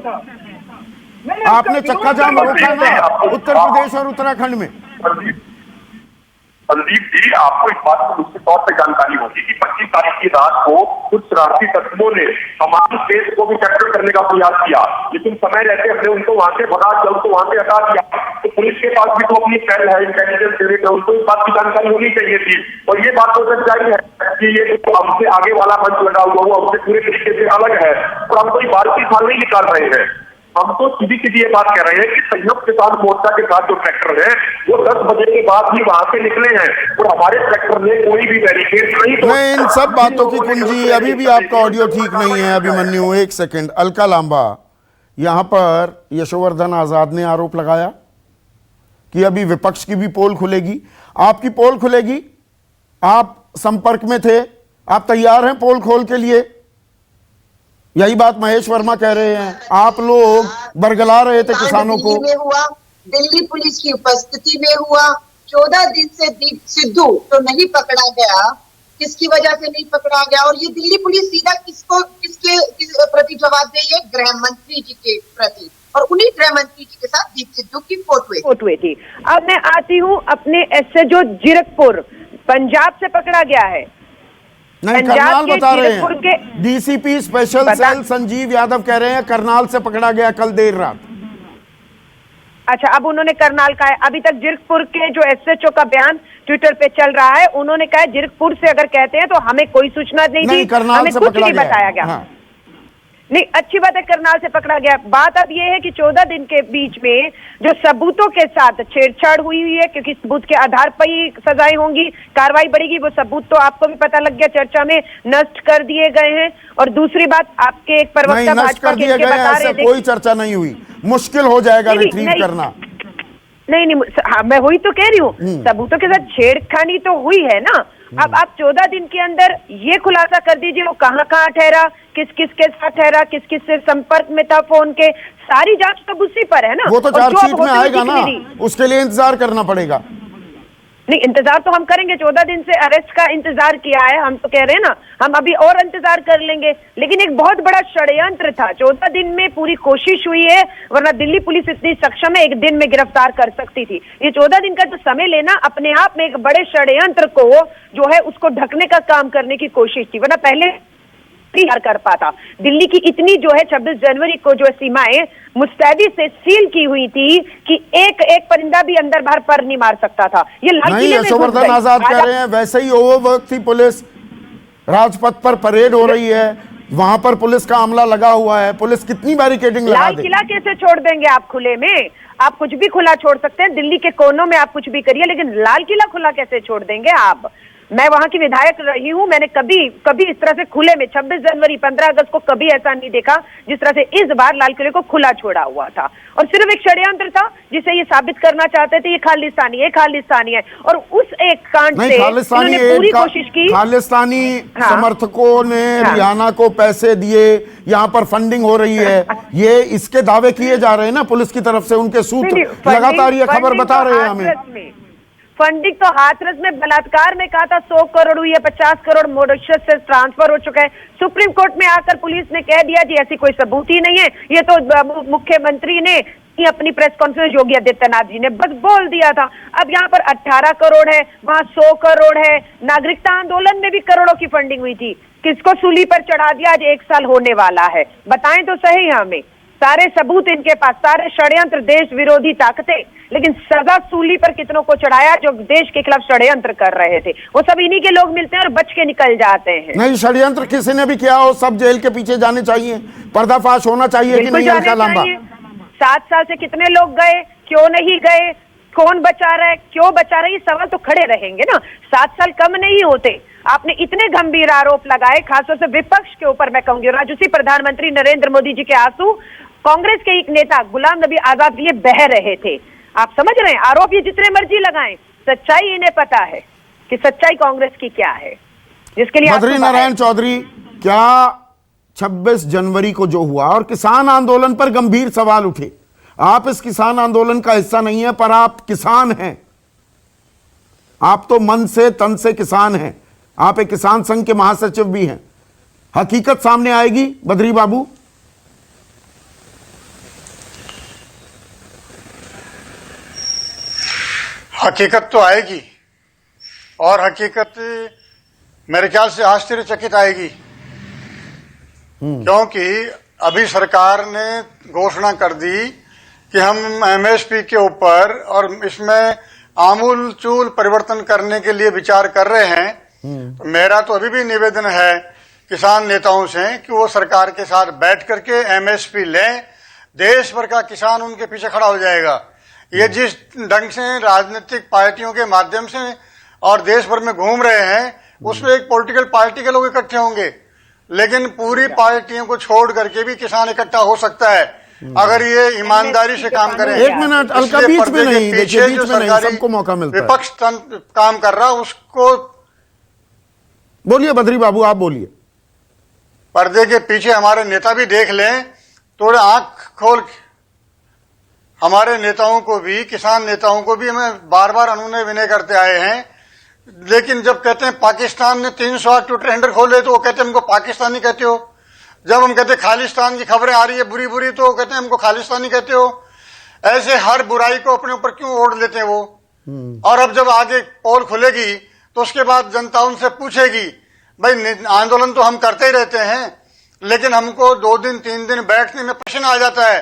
S2: आपने चक्का जाम रोका ना उत्तर प्रदेश और उत्तराखंड में।
S8: संदीप जी, आपको इस बात को निश्चित तौर पर जानकारी होगी कि 25 तारीख की रात को कुछ शरारती तत्वों ने हमारे देश को भी कैप्चर करने का प्रयास किया, लेकिन समय रहते हमने उनको वहां से भगा के उनको वहां से हटा दिया। तो पुलिस के पास भी तो अपनी सेल है, इंटेलिजेंस यूनिट है, उनको इस बात की जानकारी होनी चाहिए थी। और ये बात तो सच्चाई है कि ये तो हमसे आगे वाला मंच लगा हुआ वो हमसे पूरे तरीके से अलग है और हम कोई बातचीत हाल नहीं निकाल रहे हैं। हम तो सीधी ये बात कह रहे हैं कि संयुक्त किसान मोर्चा के साथ जो ट्रैक्टर है वो 10 बजे के बाद भी वहां से निकले हैं और हमारे ट्रैक्टर ने कोई भी बैरिकेड
S2: नहीं। इन सब बातों की कुंजी, अभी भी आपका ऑडियो ठीक नहीं है अभिमन्यु, एक सेकंड। अलका लांबा, यहां पर यशोवर्धन आजाद ने आरोप लगाया कि अभी विपक्ष की भी पोल खुलेगी, आपकी पोल खुलेगी। आप संपर्क में थे, आप तैयार हैं पोल खोल के लिए? यही बात महेश वर्मा कह रहे हैं। आप लोग बरगला रहे थे किसानों को।
S10: दिल्ली में हुआ, दिल्ली पुलिस की उपस्थिति में हुआ। 14 दिन से दीप सिद्धू तो नहीं पकड़ा गया, किसकी वजह से नहीं पकड़ा गया? और ये दिल्ली पुलिस सीधा किसके प्रति जवाब दे? ये गृह मंत्री जी के प्रति, और उन्हीं गृह मंत्री जी के साथ दीप सिद्धू की फोटो
S11: थी। अब मैं आती हूँ अपने एसएचओ जीरकपुर, पंजाब से पकड़ा गया है।
S2: नहीं, करनाल बता रहे हैं। DCP special cell Sanjeev Yadav कह रहे हैं करनाल से पकड़ा गया कल देर रात।
S11: अच्छा, अब उन्होंने करनाल का है। अभी तक जीरकपुर के जो एसएचओ का बयान ट्विटर पे चल रहा है, उन्होंने कहा जीरकपुर से अगर कहते हैं तो हमें कोई सूचना नहीं थी, हमें कुछ नहीं बताया गया। हाँ। नहीं, अच्छी बात है करनाल से पकड़ा गया। बात अब ये है कि 14 दिन के बीच में जो सबूतों के साथ छेड़छाड़ हुई है, क्योंकि सबूत के आधार पर ही सजाएं होंगी, कार्रवाई बढ़ेगी। वो सबूत तो आपको भी पता लग गया, चर्चा में नष्ट कर दिए गए हैं। और दूसरी बात, आपके एक प्रवक्ता भाजपा के बता रहे थे कोई
S2: चर्चा नहीं हुई, मुश्किल हो जाएगा रिट्रीव करना।
S11: नहीं, हाँ, मैं वही तो कह रही हूँ, सबूतों के साथ छेड़खानी तो हुई है ना। अब आप 14 दिन के अंदर ये खुलासा कर दीजिए वो कहाँ ठहरा, किस किस के साथ ठहरा, किस किस से संपर्क में था फोन के, सारी जांच तो उसी पर है ना।
S2: वो तो चार्जशीट में आएगा ना, उसके लिए इंतजार करना पड़ेगा।
S11: नहीं, इंतजार तो हम करेंगे। 14 दिन से अरेस्ट का इंतजार किया है, हम तो कह रहे हैं ना, हम अभी और इंतजार कर लेंगे। लेकिन एक बहुत बड़ा षड्यंत्र था, 14 दिन में पूरी कोशिश हुई है, वरना दिल्ली पुलिस इतनी सक्षम है, एक दिन में गिरफ्तार कर सकती थी। ये 14 दिन का जो समय लेना अपने आप में एक बड़े षड्यंत्र को जो है उसको ढकने का काम करने की कोशिश थी, वरना पहले कर पाता। दिल्ली की इतनी जो है 26 जनवरी को जो सीमाएं मुस्तैदी से सील की हुई थी कि एक परिंदा भी अंदर बाहर पर नहीं मार सकता था। ये
S2: नहीं, यशोवर्धन आजाद कह रहे हैं वैसे ही ओवरवर्क थी पुलिस, राजपथ पर परेड हो रही है, वहां पर पुलिस का अमला लगा हुआ है, पुलिस कितनी बैरिकेडिंग लगा दे।
S11: लाल किला कैसे छोड़ देंगे आप खुले में? आप कुछ भी खुला छोड़ सकते हैं, दिल्ली के कोनों में आप कुछ भी करिए, लेकिन लाल किला खुला कैसे छोड़ देंगे आप? मैं वहां की विधायक रही हूं, मैंने कभी इस तरह से खुले में 26 जनवरी 15 अगस्त को कभी ऐसा नहीं देखा जिस तरह से इस बार लाल किले को खुला छोड़ा हुआ था। और सिर्फ एक षड्यंत्र था जिसे ये साबित करना चाहते थे ये खालिस्तानी है। और उस एक कांड से इन्होंने पूरी कोशिश की।
S2: खालिस्तानी समर्थकों ने रियाना को पैसे दिए, यहाँ पर फंडिंग हो रही है, ये इसके दावे किए जा रहे हैं ना पुलिस की तरफ से, उनके सूत्र लगातार ये खबर बता रहे हैं हमें।
S11: फंडिंग तो हाथरस में बलात्कार में कहा था 100 करोड़ हुई है, 50 करोड़ मॉरिशस से ट्रांसफर हो चुका है। सुप्रीम कोर्ट में आकर पुलिस ने कह दिया जी ऐसी कोई सबूत ही नहीं है, ये तो मुख्यमंत्री ने अपनी प्रेस कॉन्फ्रेंस योगी आदित्यनाथ जी ने बस बोल दिया था। अब यहाँ पर 18 करोड़ है, वहां 100 करोड़ है। नागरिकता आंदोलन में भी करोड़ों की फंडिंग हुई थी, किसको सूली पर चढ़ा दिया? आज 1 साल होने वाला है, बताएं तो सही हमें। सारे सबूत इनके पास, सारे षड्यंत्र, देश विरोधी ताकतें, लेकिन सजा सूली पर कितनों को चढ़ाया जो देश के खिलाफ षड्यंत्र कर रहे थे। वो सब इन्हीं के लोग मिलते हैं और बच के निकल जाते हैं।
S2: नहीं, षड्यंत्र किसी ने भी किया हो सब जेल के पीछे जाने चाहिए, पर्दाफाश होना चाहिए कि नहीं? अलका लांबा,
S11: 7 साल से कितने लोग गए, क्यों नहीं गए, कौन बचा रहा है, क्यों बचा रहा है, ये सवाल तो खड़े रहेंगे ना। 7 साल कम नहीं होते। आपने इतने गंभीर आरोप लगाए, खासतौर से विपक्ष के ऊपर मैं कहूंगी, और आज उसी प्रधानमंत्री नरेंद्र मोदी जी के आंसू कांग्रेस के एक नेता गुलाम नबी आजाद लिए बह रहे थे। आप समझ रहे हैं, आरोप ये जितने मर्जी लगाएं, सच्चाई इन्हें पता है कि सच्चाई कांग्रेस की क्या है, जिसके लिए
S2: बद्री नारायण चौधरी, क्या 26 जनवरी को जो हुआ और किसान आंदोलन पर गंभीर सवाल उठे, आप इस किसान आंदोलन का हिस्सा नहीं है पर आप किसान हैं, आप तो मन से तन से किसान हैं, आप एक किसान संघ के महासचिव भी हैं, हकीकत सामने आएगी बद्री बाबू?
S12: हकीकत तो आएगी, और हकीकत मेरे ख्याल से आश्चर्यचकित आएगी, क्योंकि अभी सरकार ने घोषणा कर दी कि हम एमएसपी के ऊपर और इसमें आमूल चूल परिवर्तन करने के लिए विचार कर रहे हैं। तो मेरा तो अभी भी निवेदन है किसान नेताओं से कि वो सरकार के साथ बैठ करके एमएसपी लें, देश भर का किसान उनके पीछे खड़ा हो जाएगा। ये जिस ढंग से राजनीतिक पार्टियों के माध्यम से और देश भर में घूम रहे हैं, उसमें एक पॉलिटिकल पार्टी के लोग इकट्ठे होंगे, लेकिन पूरी पार्टियों को छोड़ करके भी किसान इकट्ठा हो सकता है अगर ये ईमानदारी से काम करें।
S2: एक मिनट, अलका बीच में नहीं, देखिए बीच में नहीं, सबको मौका मिलता है।
S12: विपक्ष काम कर रहा उसको
S2: बोलिए बद्री बाबू, आप बोलिए।
S12: पर्दे के पीछे हमारे नेता भी देख लें, थोड़े आंख खोल के। हमारे नेताओं को भी, किसान नेताओं को भी हमें बार बार अनुनय विनय करते आए हैं, लेकिन जब कहते हैं पाकिस्तान ने 308 ट्विटर हैंडल खोले तो वो कहते हैं हमको पाकिस्तानी कहते हो। जब हम कहते हैं खालिस्तान की खबरें आ रही है बुरी बुरी तो वो कहते हैं हमको खालिस्तानी कहते हो। ऐसे हर बुराई को अपने ऊपर क्यों ओढ़ लेते हैं वो। और अब जब आगे पोल खुलेगी तो उसके बाद जनता उनसे पूछेगी, भाई आंदोलन तो हम करते ही रहते हैं, लेकिन हमको 2 दिन 3 दिन बैठने में प्रश्न आ जाता है,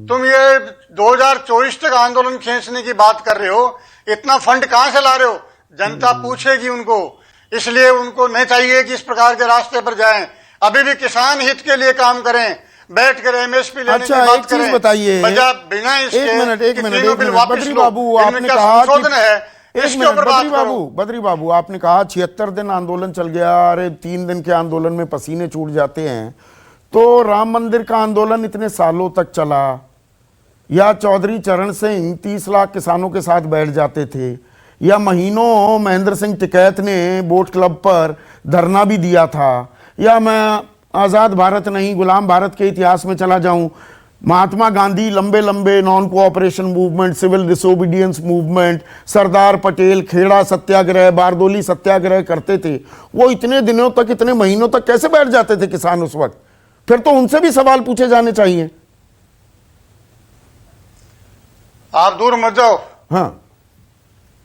S12: तुम ये 2024 तक आंदोलन खींचने की बात कर रहे हो, इतना फंड कहां से ला रहे हो? जनता पूछेगी उनको। इसलिए उनको नहीं चाहिए कि इस प्रकार के रास्ते पर जाएं, अभी भी किसान हित के लिए काम करें, बैठकर एमएसपी लेने की बात करें।
S2: बताइए,
S12: बिना इसके
S2: एक मिनट बद्री बाबू, आपने कहा बद्री बाबू आपने कहा 76 दिन आंदोलन चल गया, अरे 3 दिन के आंदोलन में पसीने छूट जाते हैं। तो राम मंदिर का आंदोलन इतने सालों तक चला, या चौधरी चरण सिंह 30 लाख किसानों के साथ बैठ जाते थे, या महीनों महेंद्र सिंह टिकैत ने बोट क्लब पर धरना भी दिया था, या मैं आज़ाद भारत नहीं गुलाम भारत के इतिहास में चला जाऊं, महात्मा गांधी लंबे लंबे non cooperation movement, civil disobedience movement, Sardar Patel Kheda Satyagraha, Bardoli Satyagraha करते थे। वो इतने दिनों तक, इतने महीनों तक कैसे बैठ जाते थे किसान उस वक्त? फिर तो उनसे भी सवाल पूछे जाने चाहिए।
S12: आप दूर मत जाओ।
S2: हाँ,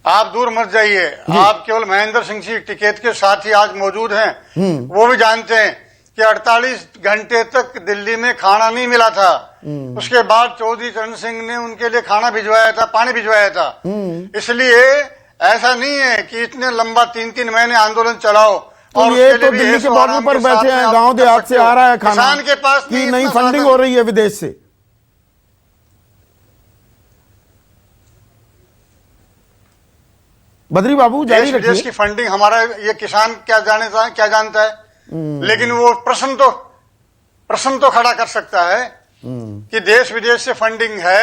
S12: आप दूर मत जाइए। आप केवल महेंद्र सिंह जी टिकैत के साथ ही आज मौजूद हैं। वो भी जानते हैं कि 48 घंटे तक दिल्ली में खाना नहीं मिला था। उसके बाद चौधरी चरण सिंह ने उनके लिए खाना भिजवाया था, पानी भिजवाया था। इसलिए ऐसा नहीं है कि इतने लंबा 3-3 महीने आंदोलन चलाओ।
S2: तो और ये तो दिल्ली के बॉर्डर पर बैठे हैं, गांव देहात से आ रहा है खाना,
S12: किसान के पास
S2: कि नई फंडिंग हो रही है विदेश से। बद्री बाबू जारी रखिए।
S12: देश की फंडिंग हमारा ये किसान क्या जानता है, लेकिन वो प्रश्न तो खड़ा कर सकता है कि देश विदेश से फंडिंग है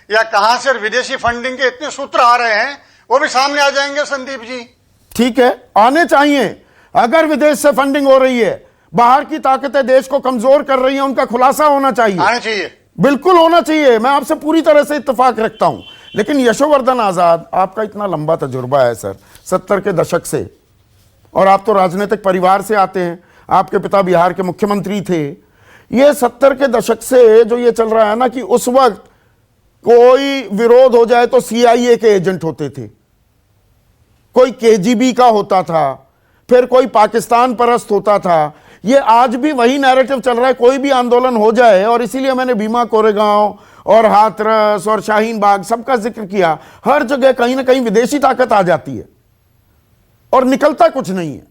S12: या कहां से विदेशी फंडिंग के इतने सूत्र आ रहे हैं, वो भी सामने आ जाएंगे संदीप जी।
S2: ठीक है, आने चाहिए। अगर विदेश से फंडिंग हो रही है, बाहर की ताकतें देश को कमजोर कर रही हैं, उनका खुलासा होना चाहिए,
S12: आना चाहिए,
S2: बिल्कुल होना चाहिए। मैं आपसे पूरी तरह से इत्तेफाक रखता हूं। लेकिन यशोवर्धन आजाद, आपका इतना लंबा तजुर्बा है सर, 70 के दशक से, और आप तो राजनीतिक परिवार से आते हैं, आपके पिता बिहार के मुख्यमंत्री थे। ये 70 के दशक से जो ये चल रहा है ना कि उस वक्त कोई विरोध हो जाए तो CIA के एजेंट होते थे, कोई KGB का होता था, फिर कोई पाकिस्तान परस्त होता था। ये आज भी वही नैरेटिव चल रहा है, कोई भी आंदोलन हो जाए। और इसीलिए मैंने भीमा कोरेगांव और हाथरस और शाहीन बाग सबका जिक्र किया। हर जगह कहीं ना कहीं विदेशी ताकत आ जाती है और निकलता कुछ नहीं है।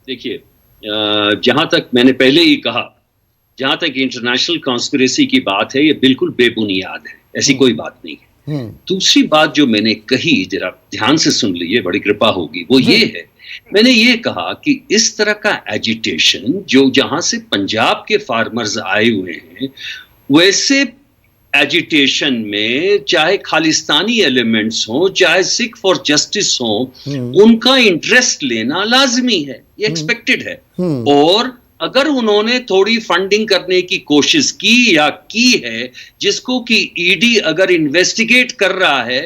S6: देखिए, जहां तक मैंने पहले ही कहा, जहां तक इंटरनेशनल कॉन्स्पिरेसी की बात है, ये बिल्कुल बेबुनियाद है, ऐसी कोई बात नहीं है। दूसरी बात जो मैंने कही, जरा ध्यान से सुन लीजिए, बड़ी कृपा होगी, वो ये है, मैंने ये कहा कि इस तरह का एजिटेशन जो जहां से पंजाब के फार्मर्स आए हुए हैं, वैसे एजिटेशन में चाहे खालिस्तानी एलिमेंट्स हो, चाहे सिख फॉर जस्टिस हो, उनका इंटरेस्ट लेना लाजमी है, ये एक्सपेक्टेड है। और अगर उन्होंने थोड़ी फंडिंग करने की कोशिश की या की है, जिसको कि ईडी अगर इन्वेस्टिगेट कर रहा है,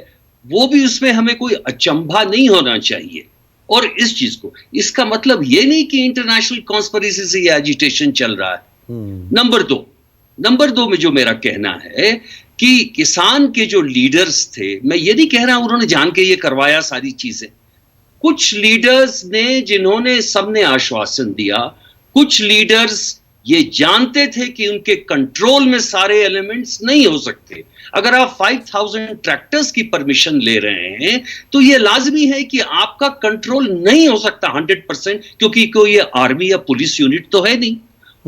S6: वो भी उसमें हमें कोई अचंभा नहीं होना चाहिए। और इस चीज को, इसका मतलब ये नहीं कि इंटरनेशनल कॉन्स्पिरेसी से ये एजिटेशन चल रहा है। नंबर दो में जो मेरा कहना है कि किसान के जो लीडर्स थे, मैं ये नहीं कह रहा हूं उन्होंने जान के ये करवाया सारी चीजें, कुछ लीडर्स ने जिन्होंने सबने आश्वासन दिया, कुछ लीडर्स ये जानते थे कि उनके कंट्रोल में सारे एलिमेंट्स नहीं हो सकते। अगर आप 5000 ट्रैक्टर्स की परमिशन ले रहे हैं तो ये लाजमी है कि आपका कंट्रोल नहीं हो सकता 100%, क्योंकि कोई ये आर्मी या पुलिस यूनिट तो है नहीं।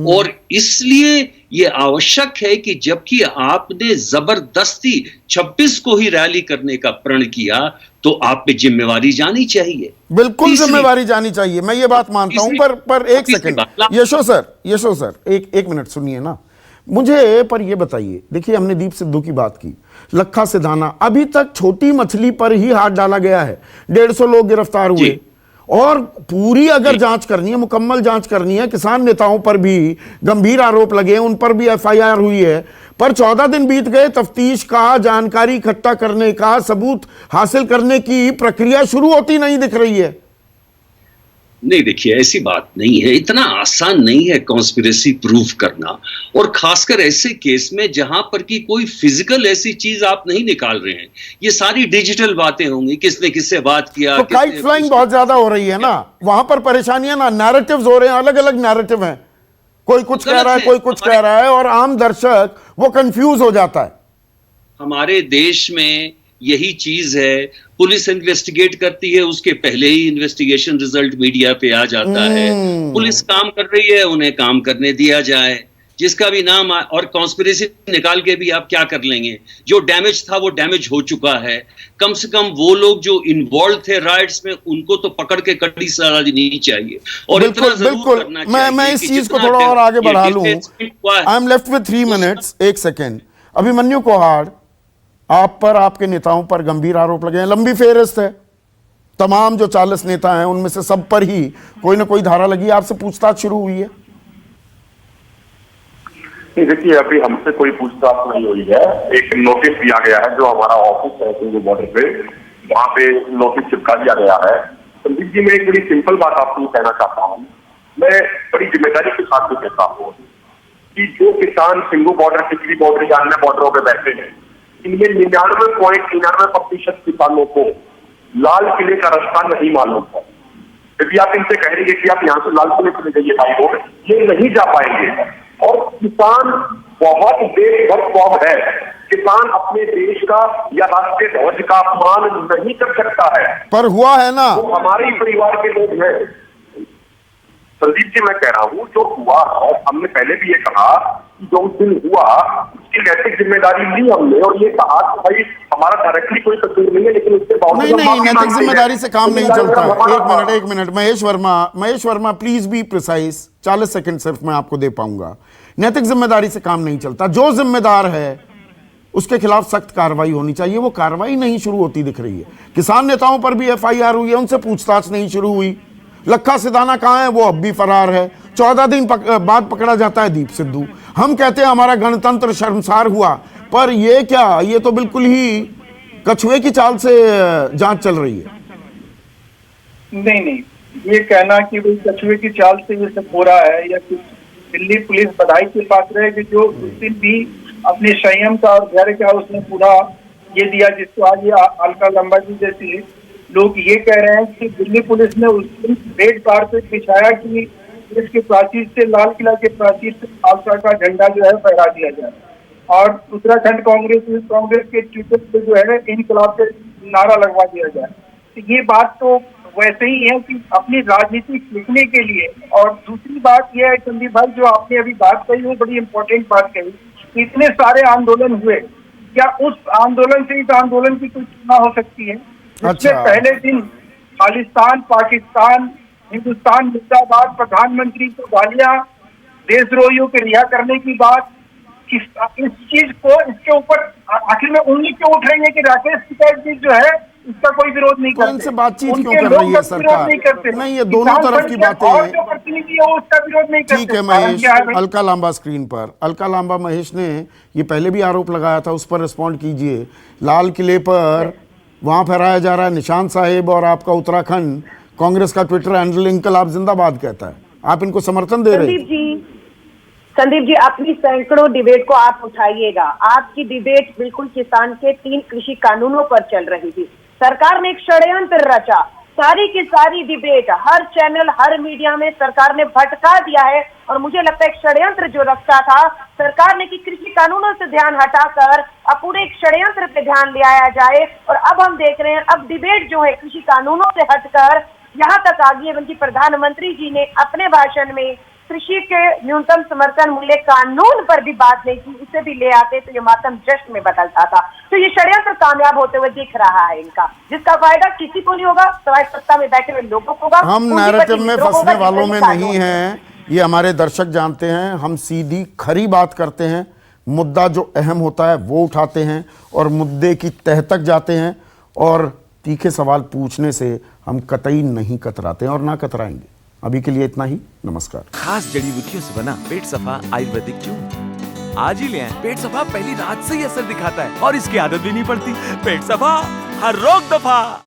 S6: और इसलिए ये आवश्यक है कि जबकि आपने जबरदस्ती 26 को ही रैली करने का प्रण किया तो आप पे जिम्मेवारी जानी चाहिए।
S2: बिल्कुल जिम्मेवारी जानी चाहिए, मैं ये बात मानता हूं, पर एक सेकंड यशो सर एक मिनट सुनिए ना मुझे। पर ये बताइए, देखिए हमने दीप सिद्धू की बात की, लखा सिधाना, अभी तक छोटी मछली पर ही हाथ डाला गया है, 150 लोग गिरफ्तार हुए, और पूरी अगर जांच करनी है, मुकम्मल जांच करनी है, किसान नेताओं पर भी गंभीर आरोप लगे, उन पर भी एफआईआर हुई है, पर 14 दिन बीत गए, तफ्तीश का, जानकारी इकट्ठा करने का, सबूत हासिल करने की प्रक्रिया शुरू होती नहीं दिख रही है।
S6: नहीं, देखिए ऐसी बात नहीं है, इतना आसान नहीं है कॉन्स्पिरेसी प्रूव करना, और खासकर ऐसे केस में जहां पर कि कोई फिजिकल ऐसी चीज आप नहीं निकाल रहे हैं, ये सारी डिजिटल बातें होंगी, किसने किससे बात किया।
S2: तो काइट फ्लाइंग बहुत ज्यादा हो रही है ना, वहां पर परेशानियां ना, नैरेटिव्स हो रहे हैं, अलग अलग नैरेटिव हैं, कोई कुछ कह रहा है, कोई कुछ कह रहा है, और आम दर्शक वो कंफ्यूज हो जाता है।
S6: हमारे देश में यही चीज है, पुलिस इन्वेस्टिगेट करती है, उसके पहले ही इन्वेस्टिगेशन रिजल्ट मीडिया पे आ जाता है। पुलिस काम कर रही है, उन्हें काम करने दिया जाए, जिसका भी नाम और कॉन्स्पिरेसी निकाल के भी आप क्या कर लेंगे, जो डैमेज था वो डैमेज हो चुका है। कम से कम वो लोग जो इन्वॉल्व थे राइट्स में, उनको तो पकड़ के कड़ी सजा देनी चाहिए। और
S2: बिल्कुल, बिल्कुल, मैं इस चीज को थोड़ा और आगे बढ़ा लूं। I am left with 3 minutes, एक सेकेंड। अभिमन्यु कोहाड़, आप पर, आपके नेताओं पर गंभीर आरोप लगे हैं, लंबी फेहरिस्त है, तमाम जो 40 नेता हैं उनमें से सब पर ही कोई ना कोई धारा लगी, आपसे पूछताछ शुरू हुई है?
S8: देखिए, अभी हमसे कोई पूछताछ नहीं हुई है। एक नोटिस दिया गया है, जो हमारा ऑफिस है सिंधु बॉर्डर पे, वहां पे नोटिस चिपका दिया गया है। संदीप जी, मैं एक बड़ी सिंपल बात आपको कहना चाहता हूँ, मैं बड़ी जिम्मेदारी के साथ भी कहता हूँ कि जो किसान सिंधु बॉर्डर, टिकरी बॉर्डर या अन्य बॉर्डरों पर बैठे हैं, इनमें 99.99% किसानों को लाल किले का रास्ता नहीं मालूम है। यदि आप इनसे कह रही है कि आप यहाँ से लाल किले चले जाइए भाई हो, ये नहीं जा पाएंगे। और किसान बहुत बेभक्त है, किसान अपने देश का या राष्ट्रीय ध्वज का अपमान नहीं कर सकता है।
S2: पर हुआ है ना,
S8: वो हमारे ही परिवार के लोग हैं। संदीप जी, मैं कह रहा हूँ जो हुआ है, हमने पहले भी ये कहा कि जो उस दिन हुआ उसकी नैतिक जिम्मेदारी ली हमने, और ये कहा कि भाई हमारा डायरेक्टली कोई कसूर नहीं है, लेकिन उसके बावजूद
S2: नहीं, नैतिक जिम्मेदारी से काम नहीं चलता है। एक minute Mahesh Verma please be precise, 40 second सिर्फ मैं आपको दे पाऊंगा। नैतिक जिम्मेदारी से काम नहीं चलता, जो जिम्मेदार है उसके खिलाफ सख्त कार्रवाई होनी चाहिए, वो कार्रवाई नहीं शुरू होती दिख रही है। किसान नेताओं पर भी एफआईआर हुई है, उनसे पूछताछ नहीं शुरू हुई। लखा सिधाना कहाँ है? वो अब भी फरार है। 14 दिन बाद पकड़ा जाता है दीप सिद्धू। हम कहते हैं हमारा गणतंत्र शर्मसार हुआ, पर ये क्या, ये तो बिल्कुल ही कछुए की चाल से जांच चल रही है।
S9: नहीं, ये कहना कि भाई कछुए की चाल से ये सब हो रहा है, या कुछ दिल्ली पुलिस बधाई के पात्र है कि जो उस दिन भी अपने संयम का और धैर्य का उसने पूरा ये दिया, जिसको आज ये अलका लंबा जी जैसे लोग ये कह रहे हैं कि दिल्ली पुलिस ने उस दिन रेड कारपेट बिछाया कि देश के प्राचीर से, लाल किला के प्राचीर से खालसा का झंडा जो है फहरा दिया जाए, और उत्तराखंड कांग्रेस के ट्विटर पे जो है इनकलाब के नारा लगवा दिया जाए। तो ये बात तो वैसे ही है कि अपनी राजनीति सीखने के लिए। और दूसरी बात यह है संदीप भाई, जो आपने अभी बात कही वो बड़ी इंपॉर्टेंट बात कही, इतने सारे आंदोलन हुए, क्या उस आंदोलन से इस आंदोलन की कोई तुलना हो सकती है? इससे पहले दिन खालिस्तान, पाकिस्तान, हिंदुस्तान मुर्दाबाद, प्रधानमंत्री को गालियां, देशद्रोहियों के रिहा करने की बात, इस चीज को, इसके ऊपर आखिर में उंगली क्यों उठ रही है कि राकेश टिकैत जी जो है इसका कोई विरोध नहीं करते?
S2: इनसे बातचीत क्यों कर रही है सरकार? नहीं, ये दोनों तरफ की बातें हैं।
S9: जो प्रतिनिधि है उसका विरोध नहीं करते।
S2: ठीक है महेश, अलका लांबा स्क्रीन पर, अलका लांबा महेश ने ये पहले भी आरोप लगाया था, उस पर रिस्पॉन्ड कीजिए। लाल किले पर वहां फहराया जा रहा है निशान साहिब और आपका उत्तराखंड कांग्रेस का ट्विटर हैंडल इंकलाब जिंदाबाद कहता है। आप इनको समर्थन दे रहे हैं।
S11: संदीप जी, अपनी सैकड़ों डिबेट को आप उठाइएगा। आपकी डिबेट बिल्कुल किसान के 3 कृषि कानूनों पर चल रही थी। सरकार ने एक षड्यंत्र रचा, सारी की सारी डिबेट हर चैनल हर मीडिया में सरकार ने भटका दिया है। और मुझे लगता है एक षड्यंत्र जो रखता था सरकार ने कि कृषि कानूनों से ध्यान हटाकर अब पूरे एक षड्यंत्र पे ध्यान लिया जाए। और अब हम देख रहे हैं अब डिबेट जो है कृषि कानूनों से हटकर यहाँ तक आ गई है, बल्कि प्रधानमंत्री जी ने अपने भाषण में कृषि के न्यूनतम समर्थन मूल्य कानून पर भी बात नहीं की। उसे भी ले आते तो ये मातम जश्न में बदलता था। तो ये षड्यंत्र कामयाब होते हुए दिख रहा है इनका, जिसका फायदा किसी को नहीं होगा, सवाए सत्ता में बैठे हुए लोगों को होगा।
S2: हम नैरेटिव में फंसने वालों में नहीं हैं, ये हमारे दर्शक जानते हैं। हम सीधी खरी बात करते हैं, मुद्दा जो अहम होता है वो उठाते हैं और मुद्दे की तह तक जाते हैं। और तीखे सवाल पूछने से हम कतई नहीं कतराते हैं और ना कतराएंगे। अभी के लिए इतना ही, नमस्कार।
S13: खास जड़ी बूटियों से बना पेट सफा आयुर्वेदिक क्यों आज ही ले आएं। पेट सफा पहली रात से ही असर दिखाता है और इसकी आदत भी नहीं पड़ती। पेट सफा हर रोग दफा।